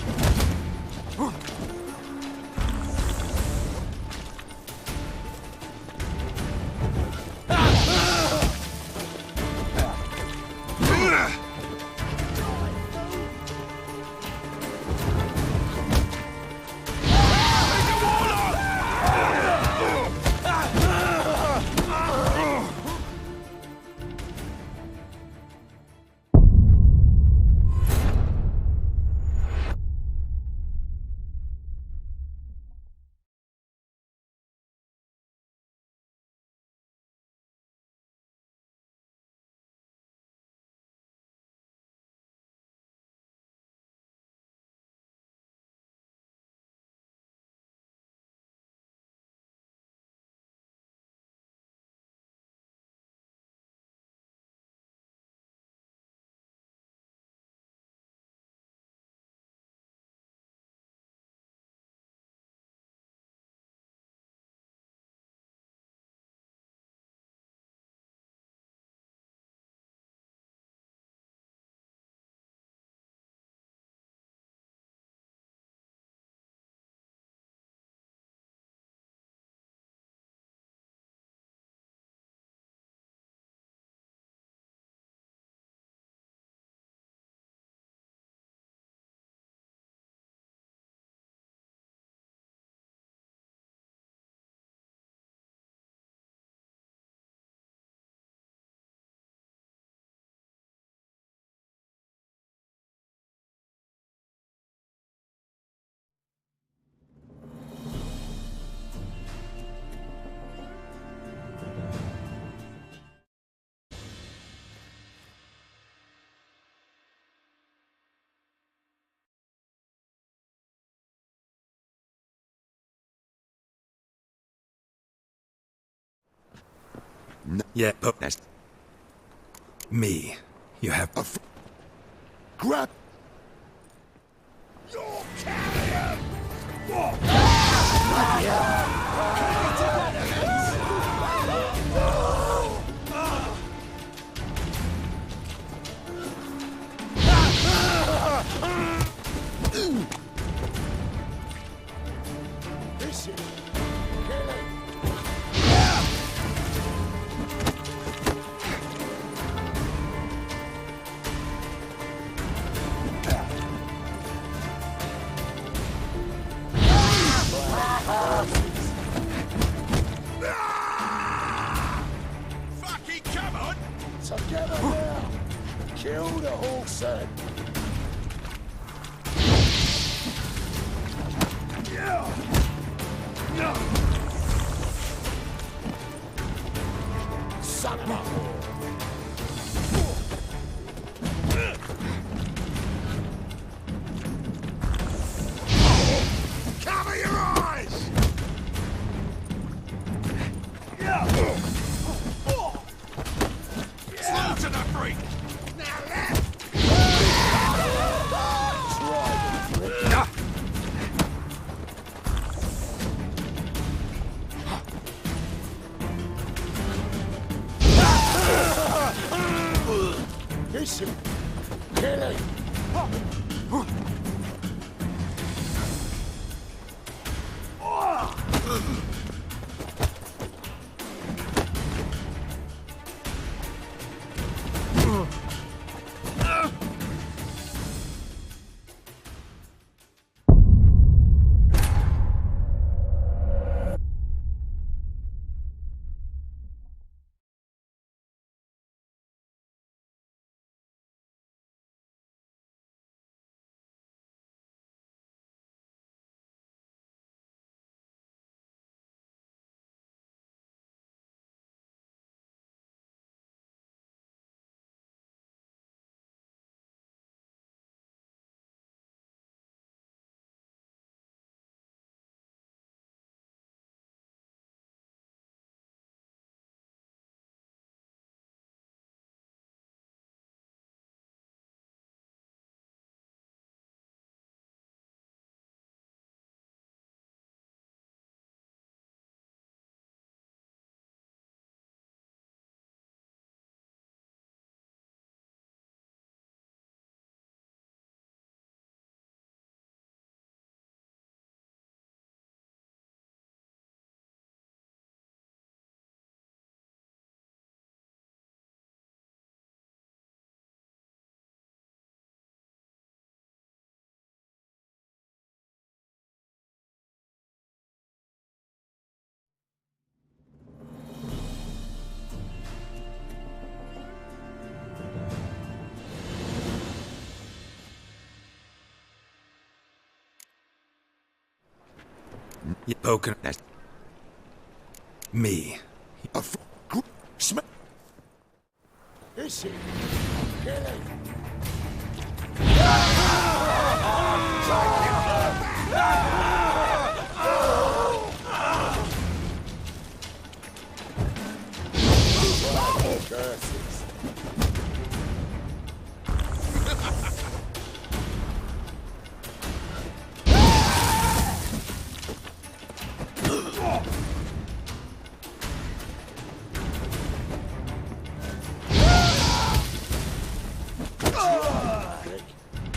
Yeah, but that's me. You have grab. You're carrying! What? This is Fucking come on! together now. Kill the horse then. Son of a Cover your eyes! Slaughter the freak! Now left! Listen, Kelly. You poking at me. Listen, Kelly. Curses.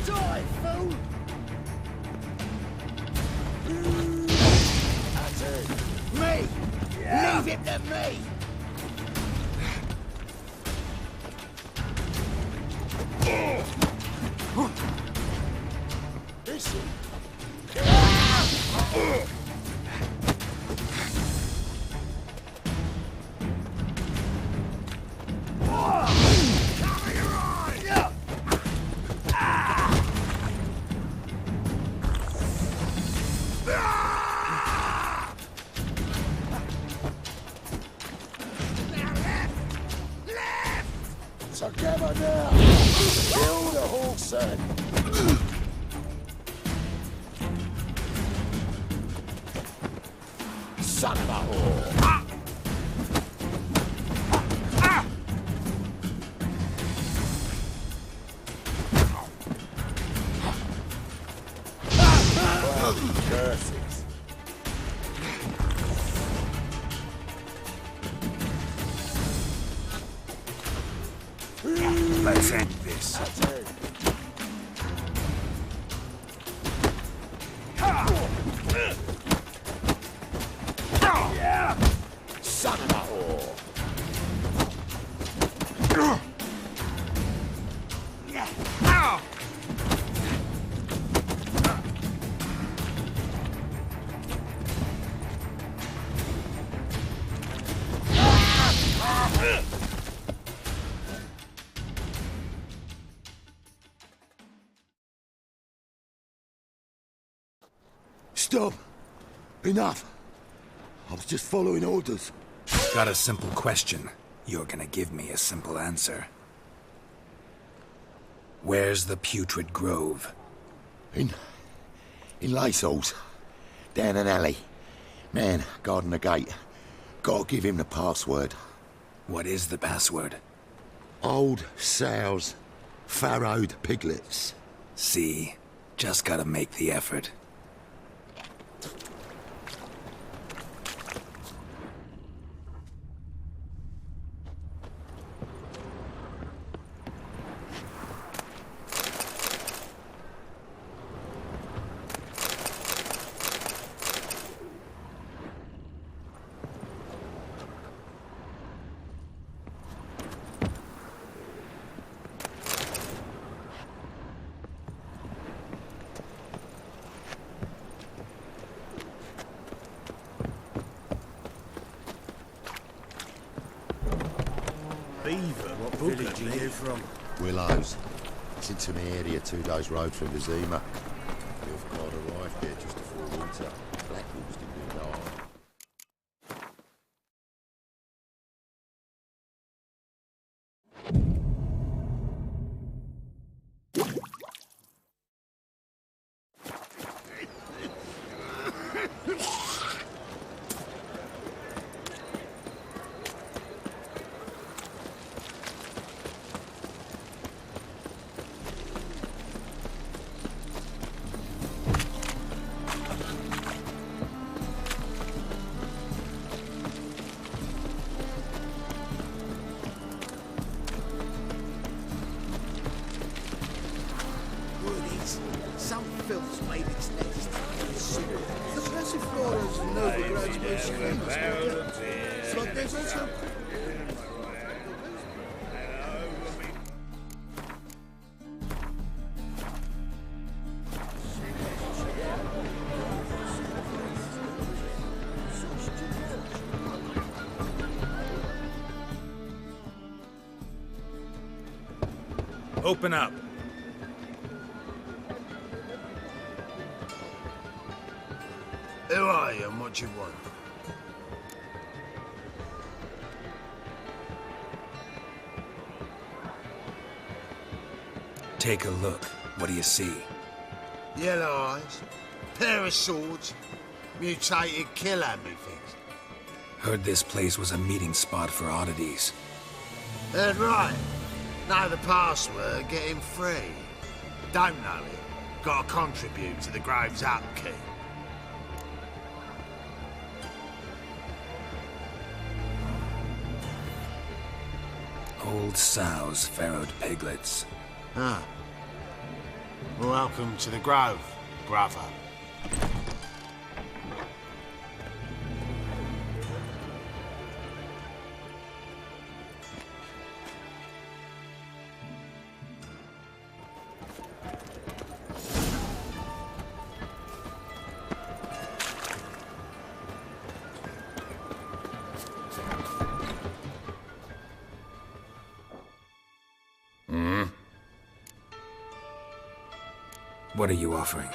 Die, fool! That's it. Me! Leave it to me! Listen. Cover your eyes! Together now. Kill the horse then. Son of a whore. Curses. Let's end this. Son of a whore! Stop! Enough! I was just following orders. Got a simple question. You're gonna give me a simple answer. Where's the putrid grove? In Lysol's. Down an alley. Man, guarding the gate. Gotta give him the password. What is the password? Old sows. Farrowed piglets. See? Just gotta make the effort. Beaver, what village are you from? Willows. It's into my area 2 days' road from the Zima. You've got arrived here just before winter. Black Wolves didn't do no harm. Some filth's made its nest. The Passiflora's Novigrad's most famous. But there's also... Open up. Who are you and what do you want? Take a look. What do you see? Yellow eyes, pair of swords, mutated killer things. Heard this place was a meeting spot for oddities. That's right. Know the password, get him free. Don't know it, gotta contribute to the Grove's upkeep. Old sows, farrowed piglets. Ah. Welcome to the Grove, brother. What are you offering?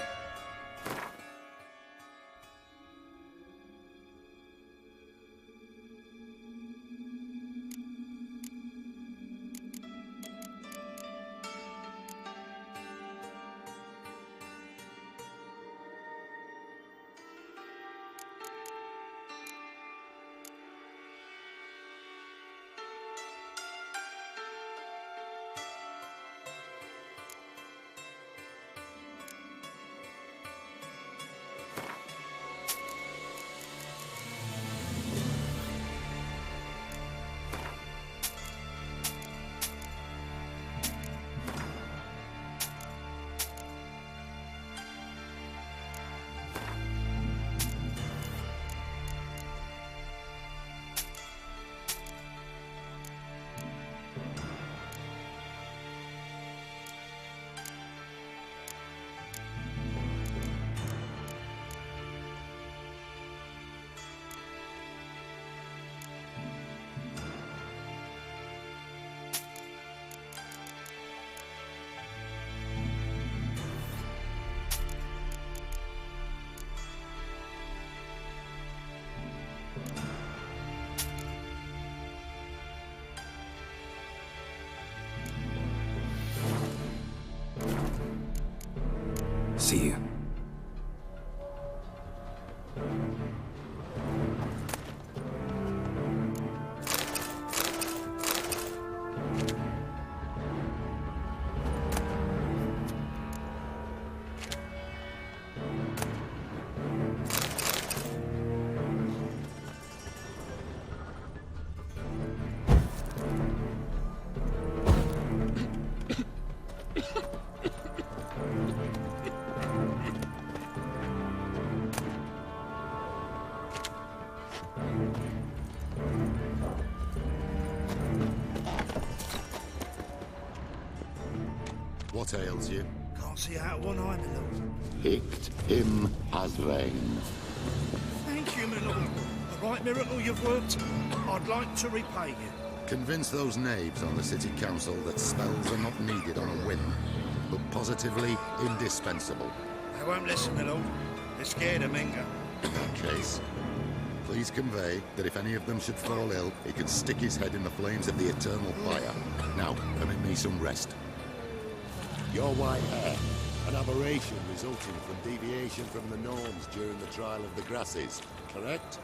See you. What ails you? Can't see out of one eye, my lord. Picked him as rain. Thank you, my lord. A right miracle you've worked. I'd like to repay you. Convince those knaves on the city council that spells are not needed on a whim, but positively indispensable. They won't listen, my lord. They're scared of Minga. In that case, please convey that if any of them should fall ill, he can stick his head in the flames of the eternal fire. Now, permit me some rest. Your white hair, an aberration resulting from deviation from the norms during the trial of the grasses, correct?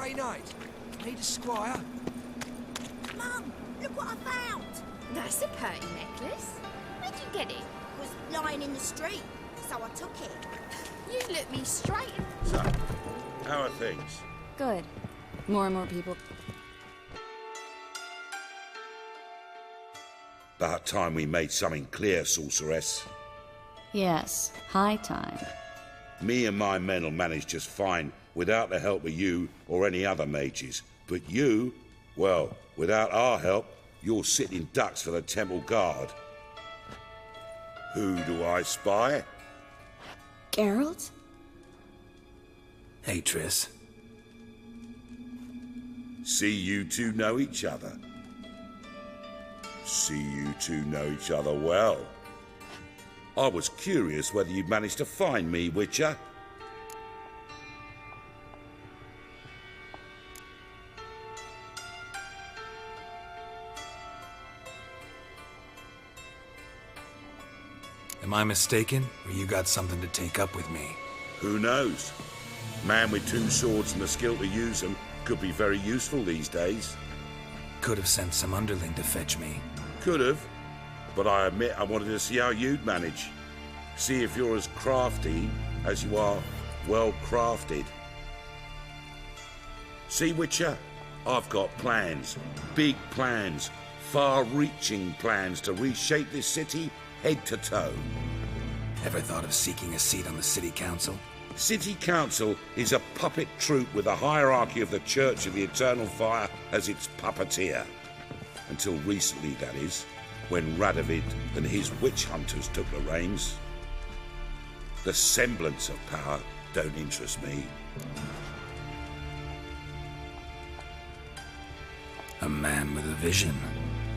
grey night. Need a squire? Mum, look what I found. That's a pretty necklace. Where'd you get it? It was lying in the street, so I took it. You look me straight. So, how are things? Good. More and more people. About time we made something clear, sorceress. Yes, high time. Me and my men will manage just fine without the help of you or any other mages. But you, well, without our help, you're sitting ducks for the temple guard. Who do I spy? Geralt? Hey, Triss. See you two know each other. See you two know each other well. I was curious whether you'd managed to find me, Witcher. Am I mistaken, or you got something to take up with me? Who knows? Man with two swords and the skill to use them could be very useful these days. Could have sent some underling to fetch me. Could have, but I admit I wanted to see how you'd manage. See if you're as crafty as you are well crafted. See, Witcher, I've got plans, big plans, far-reaching plans to reshape this city head to toe. Ever thought of seeking a seat on the city council? City council is a puppet troupe with the hierarchy of the Church of the Eternal Fire as its puppeteer. Until recently, that is, when Radovid and his witch hunters took the reins. The semblance of power don't interest me. A man with a vision.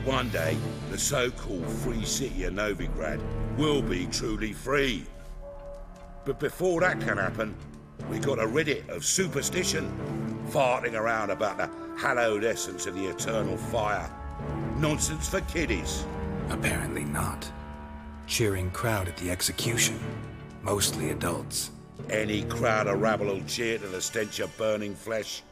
One day, the so-called free city of Novigrad will be truly free. But before that can happen, we got to rid it of superstition, farting around about the hallowed essence of the eternal fire. Nonsense for kiddies. Apparently not. Cheering crowd at the execution. Mostly adults. Any crowd of rabble will cheer to the stench of burning flesh.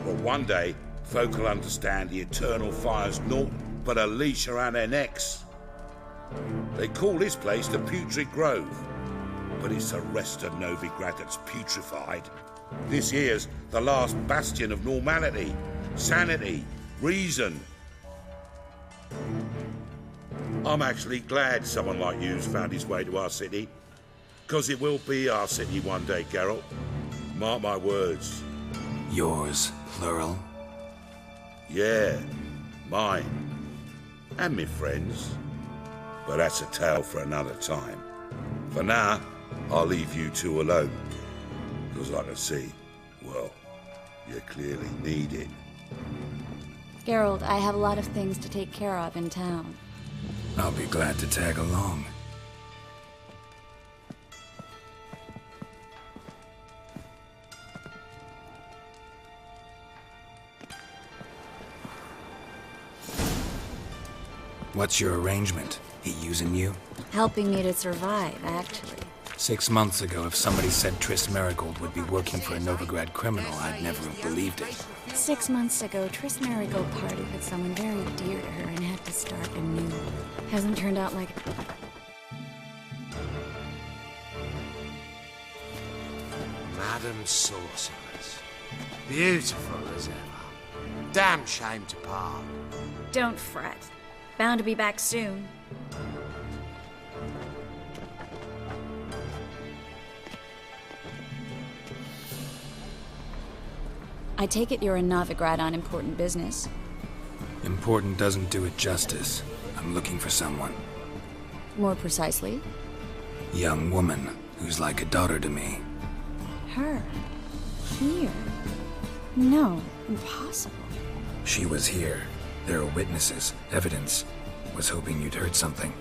But one day, folk will understand the eternal fire's naught but a leash around their necks. They call this place the Putrid Grove, but it's the rest of Novigrad that's putrefied. This here's the last bastion of normality, sanity, reason. I'm actually glad someone like you's found his way to our city, because it will be our city one day, Geralt. Mark my words. Yours, plural? Yeah, mine. And me friends. But that's a tale for another time. For now, I'll leave you two alone. Because I can see, well, you clearly need it. Geralt, I have a lot of things to take care of in town. I'll be glad to tag along. What's your arrangement? He using you? Helping me to survive, actually. 6 months ago, if somebody said Triss Marigold would be working for a Novigrad criminal, I'd never have believed it. 6 months ago, Triss Marigold partied with someone very dear to her and had to start anew. Hasn't turned out like... Madam Sorceress. Beautiful as ever. Damn shame to part. Don't fret. Bound to be back soon. I take it you're in Novigrad on important business. Important doesn't do it justice. I'm looking for someone. More precisely? Young woman who's like a daughter to me. Her? Here? No, impossible. She was here. There are witnesses, evidence. Was hoping you'd heard something.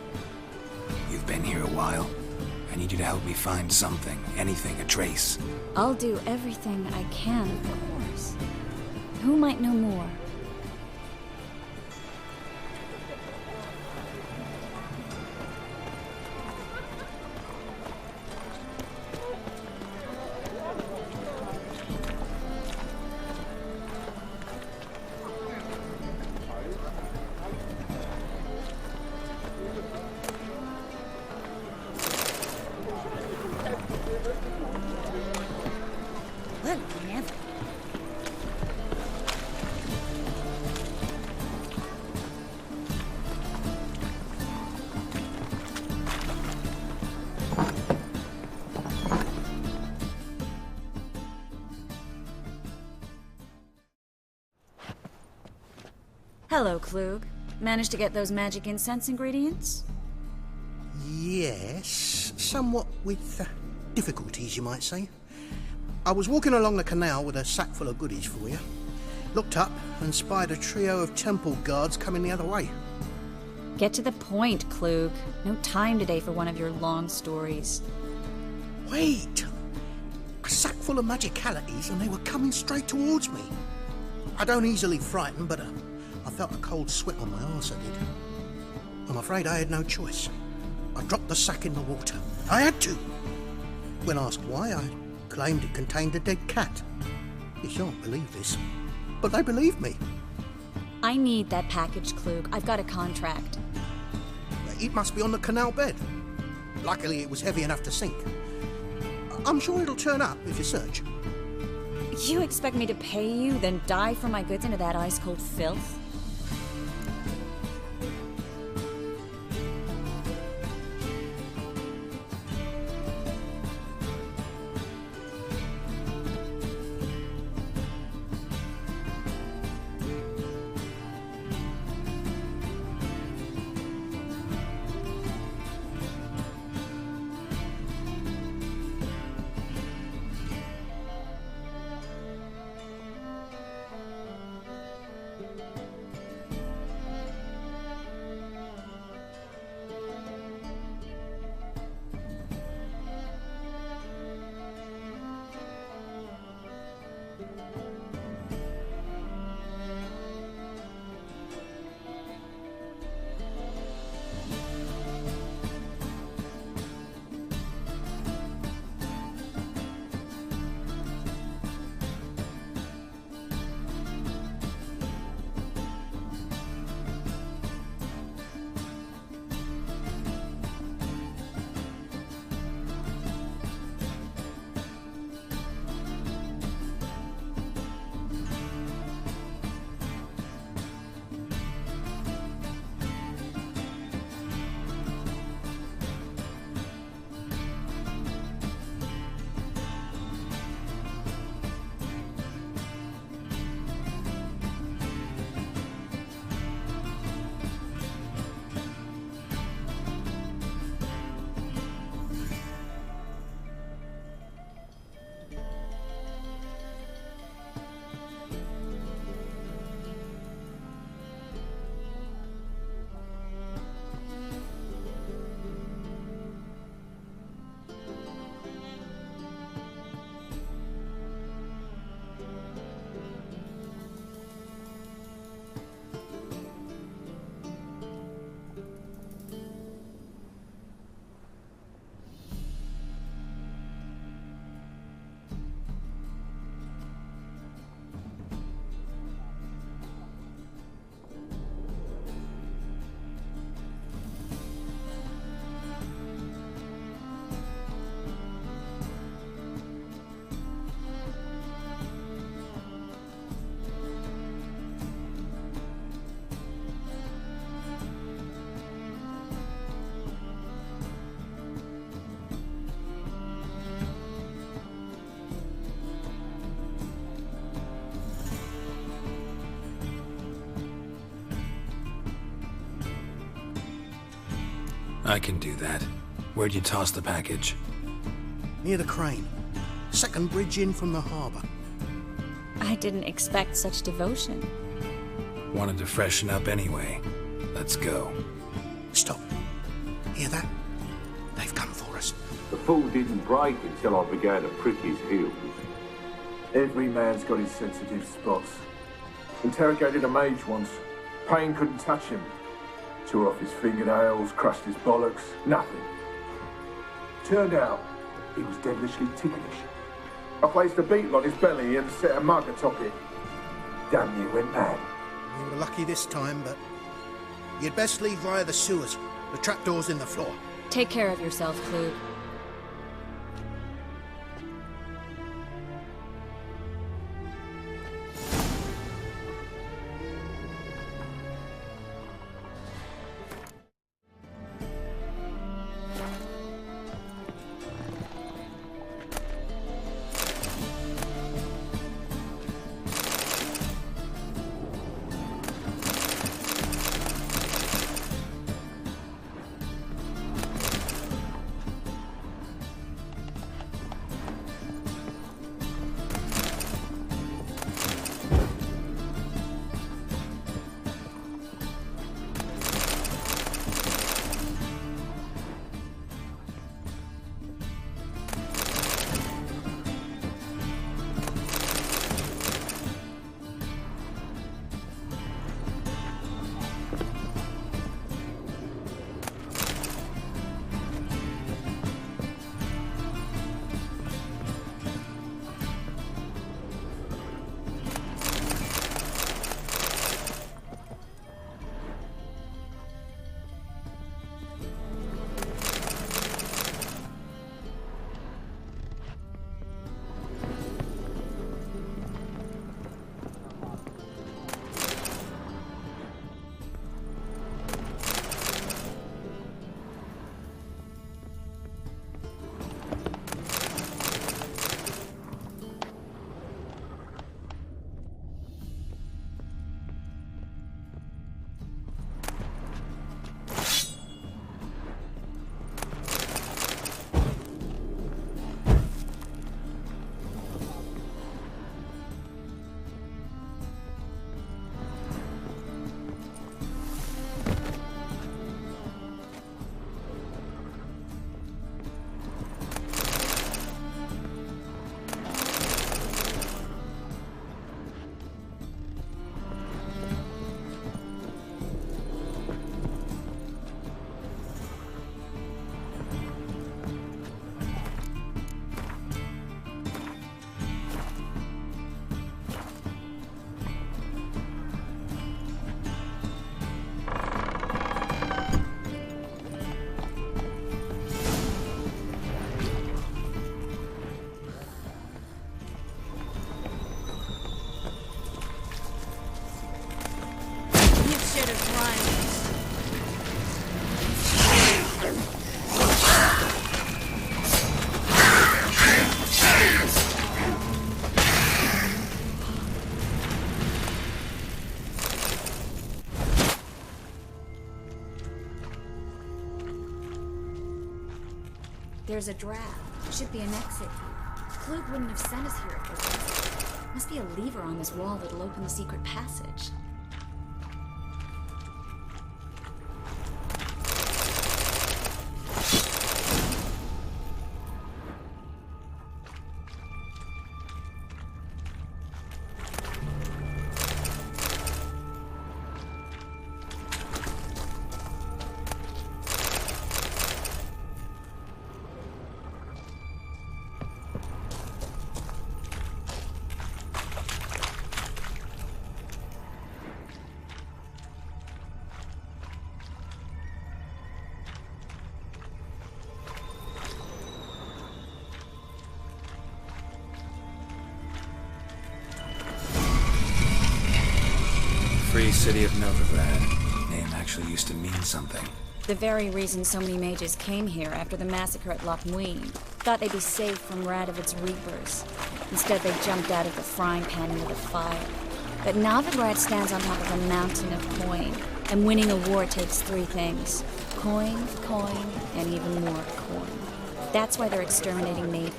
You've been here a while. I need you to help me find something, anything, a trace. I'll do everything I can, of course. Who might know more? Hello, Klug. Managed to get those magic incense ingredients? Yes, somewhat with difficulties, you might say. I was walking along the canal with a sack full of goodies for you. Looked up and spied a trio of temple guards coming the other way. Get to the point, Klug. No time today for one of your long stories. Wait! A sack full of magicalities and they were coming straight towards me. I don't easily frighten, but I felt a cold sweat on my arse, I did. I'm afraid I had no choice. I dropped the sack in the water. I had to. When asked why, I claimed it contained a dead cat. You shan't believe this, but they believed me. I need that package, Klug. I've got a contract. It must be on the canal bed. Luckily, it was heavy enough to sink. I'm sure it'll turn up if you search. You expect me to pay you, then dive for my goods into that ice-cold filth? I can do that. Where'd you toss the package? Near the crane. Second bridge in from the harbour. I didn't expect such devotion. Wanted to freshen up anyway. Let's go. Stop. Hear that? They've come for us. The fall didn't break until I began to prick his heels. Every man's got his sensitive spots. Interrogated a mage once. Pain couldn't touch him. Tore off his fingernails, crushed his bollocks, nothing. Turned out, he was devilishly ticklish. I placed a beetle on his belly and set a mug atop it. Damn near went mad. We were lucky this time, but you'd best leave via the sewers. The trapdoor's in the floor. Take care of yourself, Klug. There's a draft. Should be an exit here. Klug wouldn't have sent us here if there wasn't. Must be a lever on this wall that'll open the secret passage. Free City of Novigrad. Name actually used to mean something. The very reason so many mages came here after the massacre at Loch Muin. Thought they'd be safe from Radovid's reapers. Instead, they jumped out of the frying pan into the fire. But Novigrad stands on top of a mountain of coin, and winning a war takes three things. Coin, coin, and even more coin. That's why they're exterminating mages.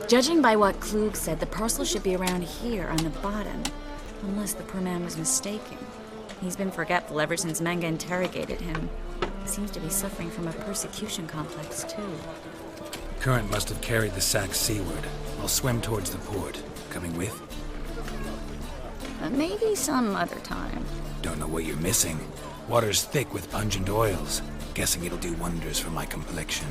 Judging by what Klug said, the parcel should be around here on the bottom. Unless the poor man was mistaken. He's been forgetful ever since Manga interrogated him. He seems to be suffering from a persecution complex, too. Current must have carried the sack seaward. I'll swim towards the port. Coming with? Maybe some other time. Don't know what you're missing. Water's thick with pungent oils. Guessing it'll do wonders for my complexion.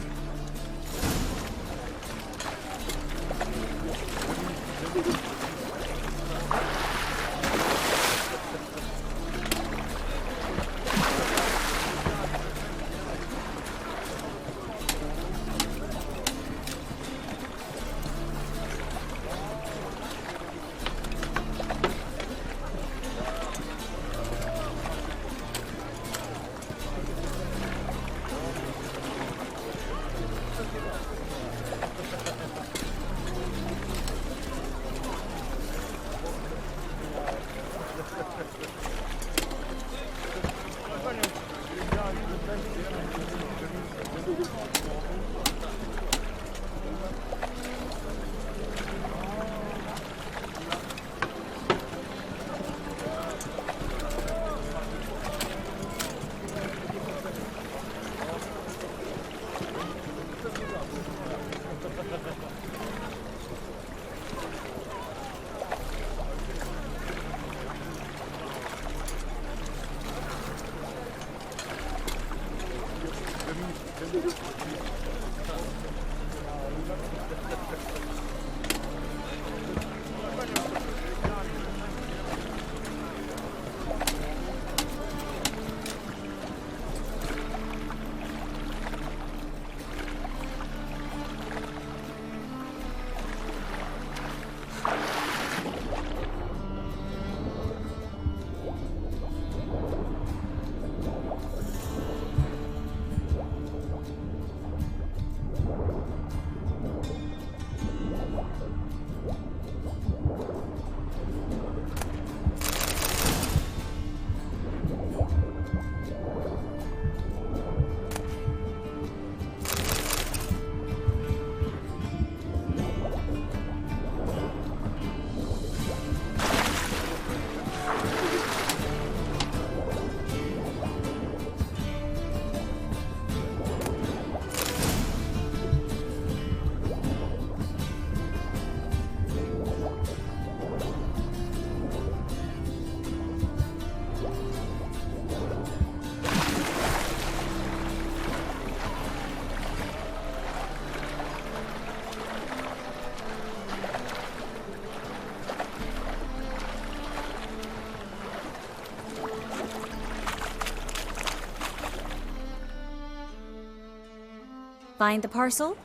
Find the parcel?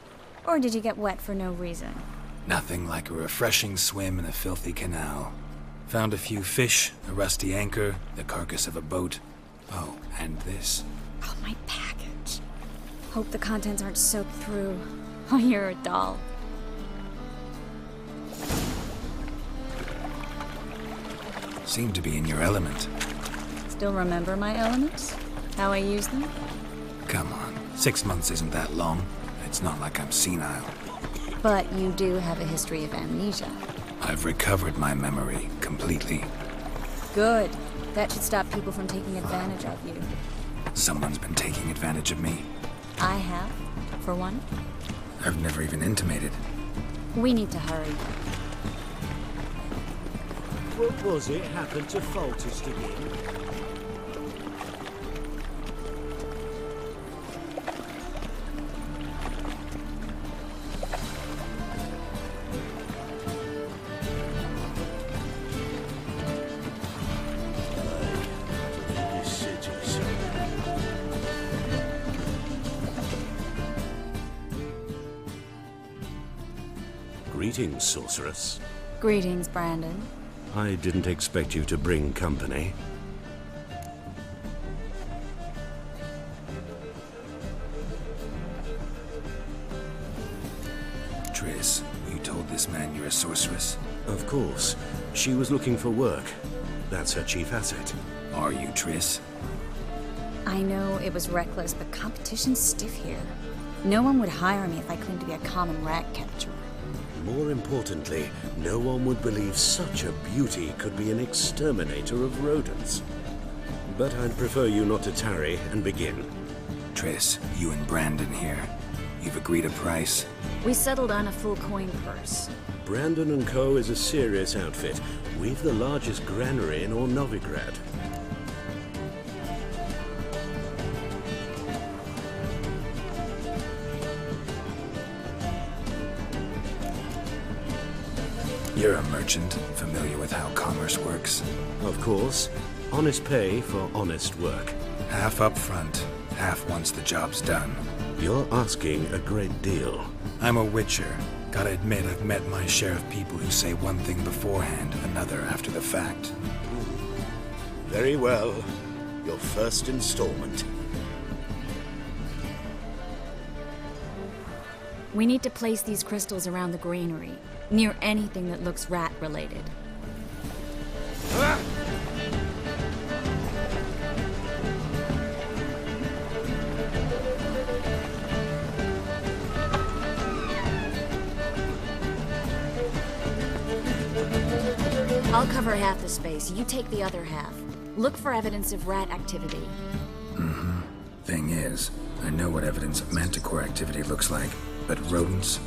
Or did you get wet for no reason? Nothing like a refreshing swim in a filthy canal. Found a few fish, a rusty anchor, the carcass of a boat. Oh, and this. Oh, my package. Hope the contents aren't soaked through. Oh, you're a doll. Seem to be in your element. Still remember my elements? How I use them? Come on, 6 months isn't that long. It's not like I'm senile. But you do have a history of amnesia. I've recovered my memory completely. Good. That should stop people from taking advantage of you. Someone's been taking advantage of me. I have, for one. I've never even intimated. We need to hurry. What was it happened to Foltest again? Greetings, sorceress. Greetings, Brandon. I didn't expect you to bring company. Triss, you told this man you're a sorceress? Of course. She was looking for work. That's her chief asset. Are you, Triss? I know it was reckless, but competition's stiff here. No one would hire me if I claimed to be a common rat catcher. More importantly, no one would believe such a beauty could be an exterminator of rodents. But I'd prefer you not to tarry and begin. Triss, you and Brandon here. You've agreed a price? We settled on a full coin purse. Brandon & Co. is a serious outfit. We've the largest granary in all Novigrad. You're a merchant, familiar with how commerce works? Of course. Honest pay for honest work. Half up front, half once the job's done. You're asking a great deal. I'm a witcher. Gotta admit, I've met my share of people who say one thing beforehand, another after the fact. Very well. Your first installment. We need to place these crystals around the granary, near anything that looks rat-related. I'll cover half the space, you take the other half. Look for evidence of rat activity. Mm-hmm. Thing is, I know what evidence of manticore activity looks like, but rodents?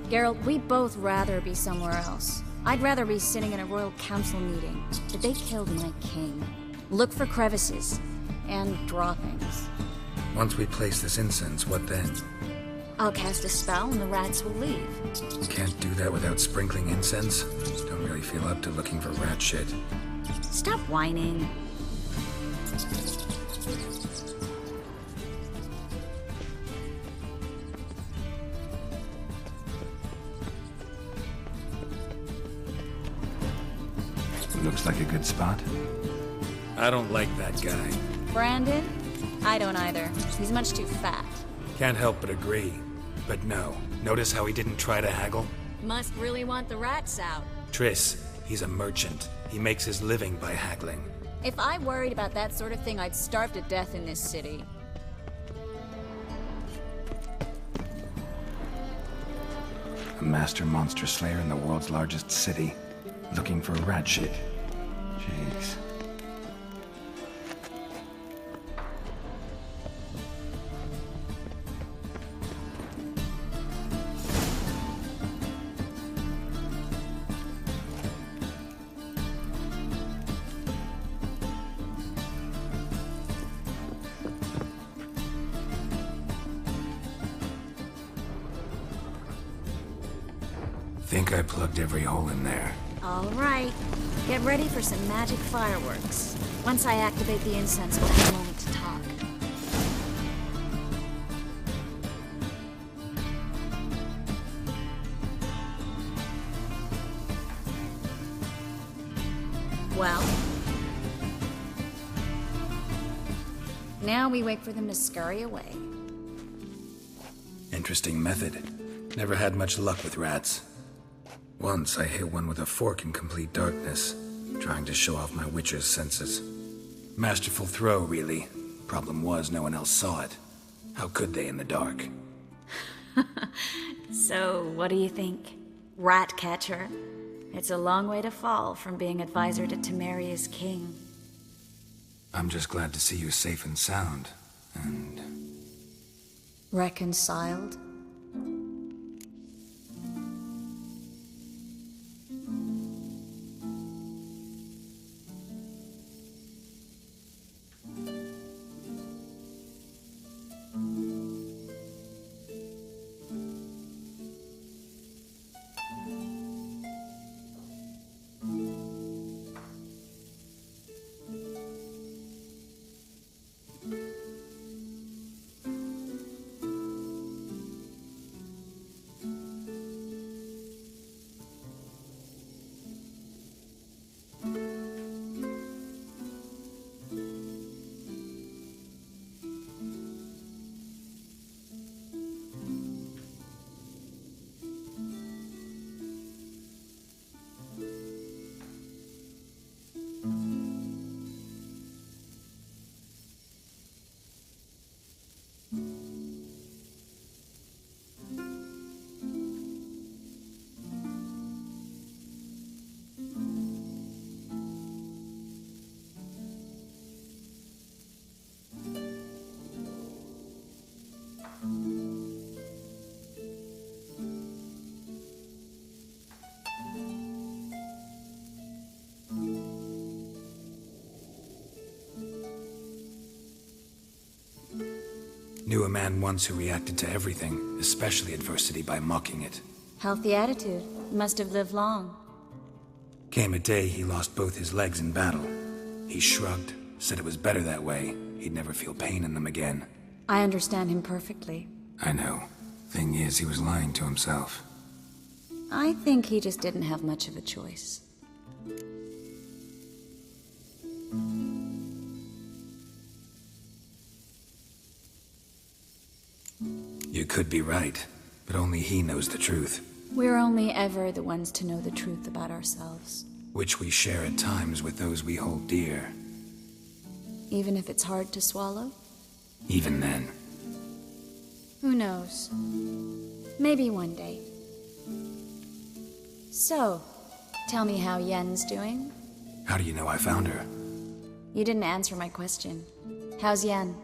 Geralt, we'd both rather be somewhere else. I'd rather be sitting in a royal council meeting, but they killed my king. Look for crevices and droppings. Once we place this incense, what then? I'll cast a spell and the rats will leave. Can't do that without sprinkling incense? Don't really feel up to looking for rat shit. Stop whining. Looks like a good spot. I don't like that guy. Brandon? I don't either. He's much too fat. Can't help but agree. But no. Notice how he didn't try to haggle? Must really want the rats out. Triss, he's a merchant. He makes his living by haggling. If I worried about that sort of thing, I'd starve to death in this city. A master monster slayer in the world's largest city. Looking for rat shit. Jeez. Think I plugged every hole in there. All right. Get ready for some magic fireworks. Once I activate the incense, we'll have a moment to talk. Well? Now we wait for them to scurry away. Interesting method. Never had much luck with rats. Once I hit one with a fork in complete darkness, trying to show off my witcher's senses. Masterful throw, really. Problem was, no one else saw it. How could they in the dark? So, what do you think? Rat catcher? It's a long way to fall from being advisor to Temeria's king. I'm just glad to see you safe and sound, and... Reconciled? Knew a man once who reacted to everything, especially adversity, by mocking it. Healthy attitude. Must have lived long. Came a day he lost both his legs in battle. He shrugged, said it was better that way. He'd never feel pain in them again. I understand him perfectly. I know. Thing is, he was lying to himself. I think he just didn't have much of a choice. You could be right, but only he knows the truth. We're only ever the ones to know the truth about ourselves. Which we share at times with those we hold dear. Even if it's hard to swallow? Even then. Who knows? Maybe one day. So, tell me how Yen's doing? How do you know I found her? You didn't answer my question. How's Yen?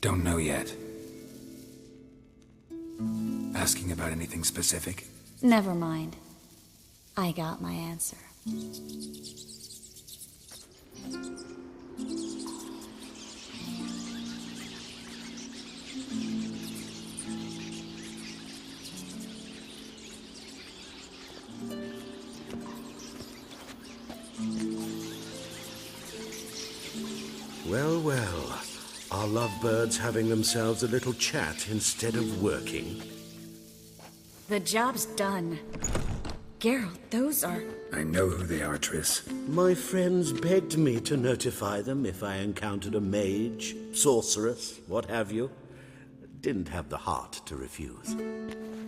Don't know yet. Asking about anything specific? Never mind. I got my answer. Well, well. Are lovebirds having themselves a little chat instead of working? The job's done. Geralt, those are... I know who they are, Triss. My friends begged me to notify them if I encountered a mage, sorceress, what have you. Didn't have the heart to refuse.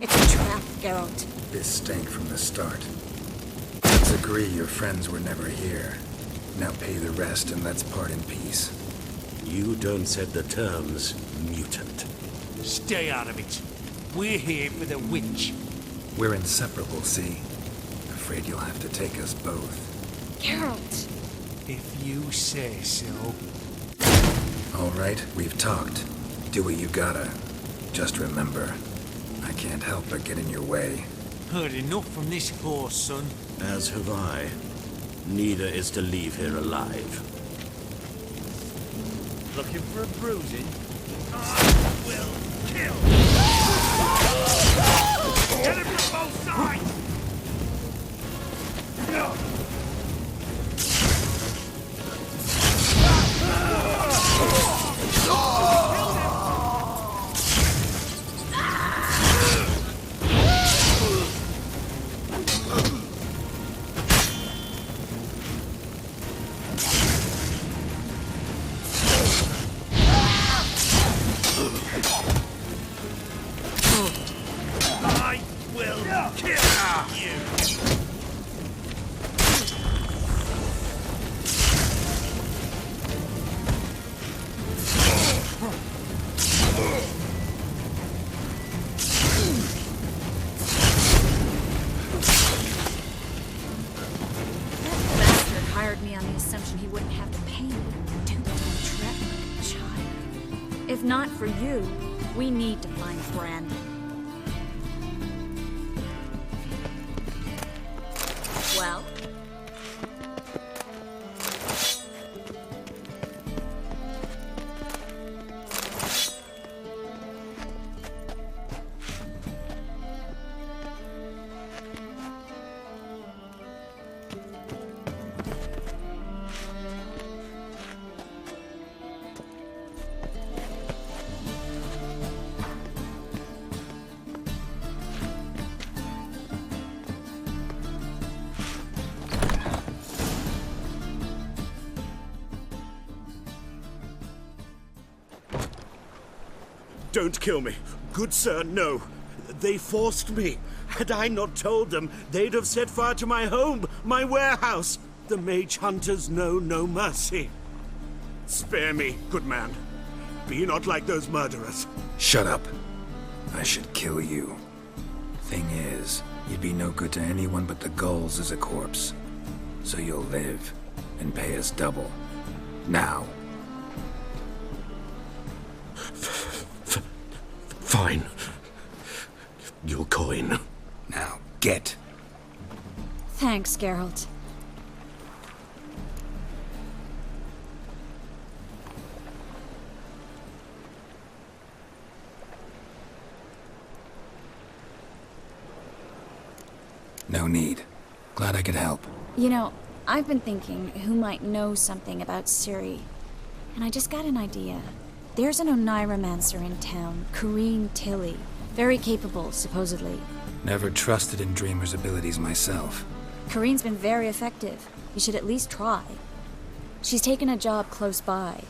It's a trap, Geralt. This stank from the start. Let's agree your friends were never here. Now pay the rest and let's part in peace. You don't set the terms, mutant. Stay out of it. We're here for the witch. We're inseparable, see? Afraid you'll have to take us both. Geralt! If you say so. All right, we've talked. Do what you gotta. Just remember, I can't help but get in your way. Heard enough from this horse, son. As have I. Neither is to leave here alive. Looking for a bruising? I will kill! Get him from both sides! not for you, we need to find Brandon. Well? Don't kill me. Good sir, no. They forced me. Had I not told them, they'd have set fire to my home, my warehouse. The mage hunters know no mercy. Spare me, good man. Be not like those murderers. Shut up. I should kill you. Thing is, you'd be no good to anyone but the gulls as a corpse. So you'll live and pay us double. Now. Fine. Your coin. Now, get. Thanks, Geralt. No need. Glad I could help. You know, I've been thinking who might know something about Ciri. And I just got an idea. There's an Oneiromancer in town, Corrine Tilly. Very capable, supposedly. Never trusted in Dreamer's abilities myself. Corrine's been very effective. You should at least try. She's taken a job close by.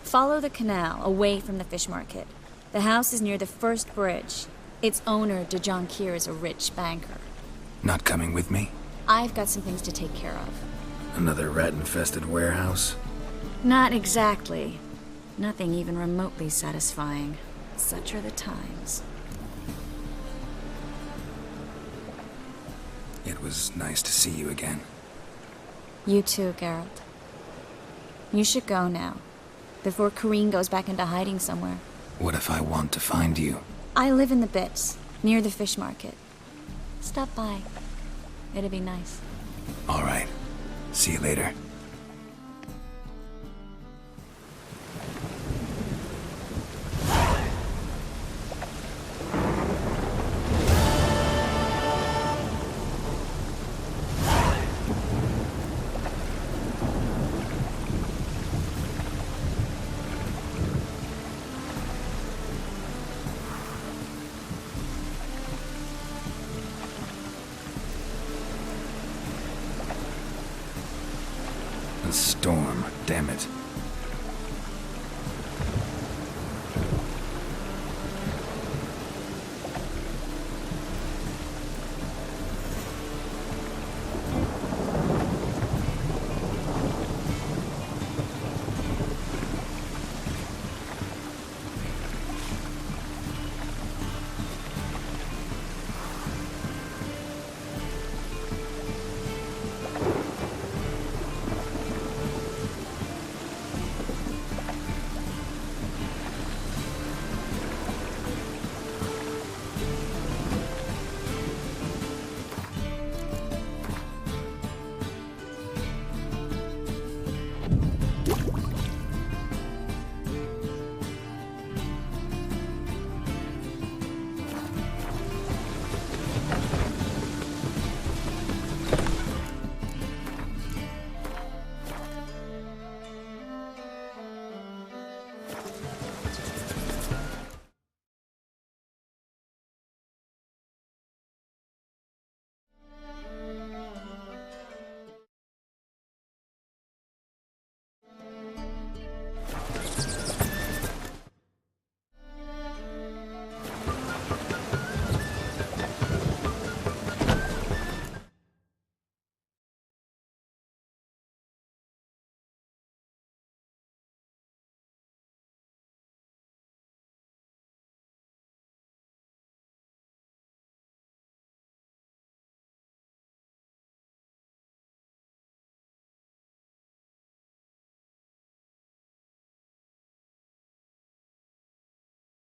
Follow the canal, away from the fish market. The house is near the first bridge. Its owner, Dejan Kier, is a rich banker. Not coming with me? I've got some things to take care of. Another rat-infested warehouse? Not exactly. Nothing even remotely satisfying. Such are the times. It was nice to see you again. You too, Geralt. You should go now, before Corrine goes back into hiding somewhere. What if I want to find you? I live in the Bits, near the fish market. Stop by. It'd be nice. All right. See you later. A storm, damn it.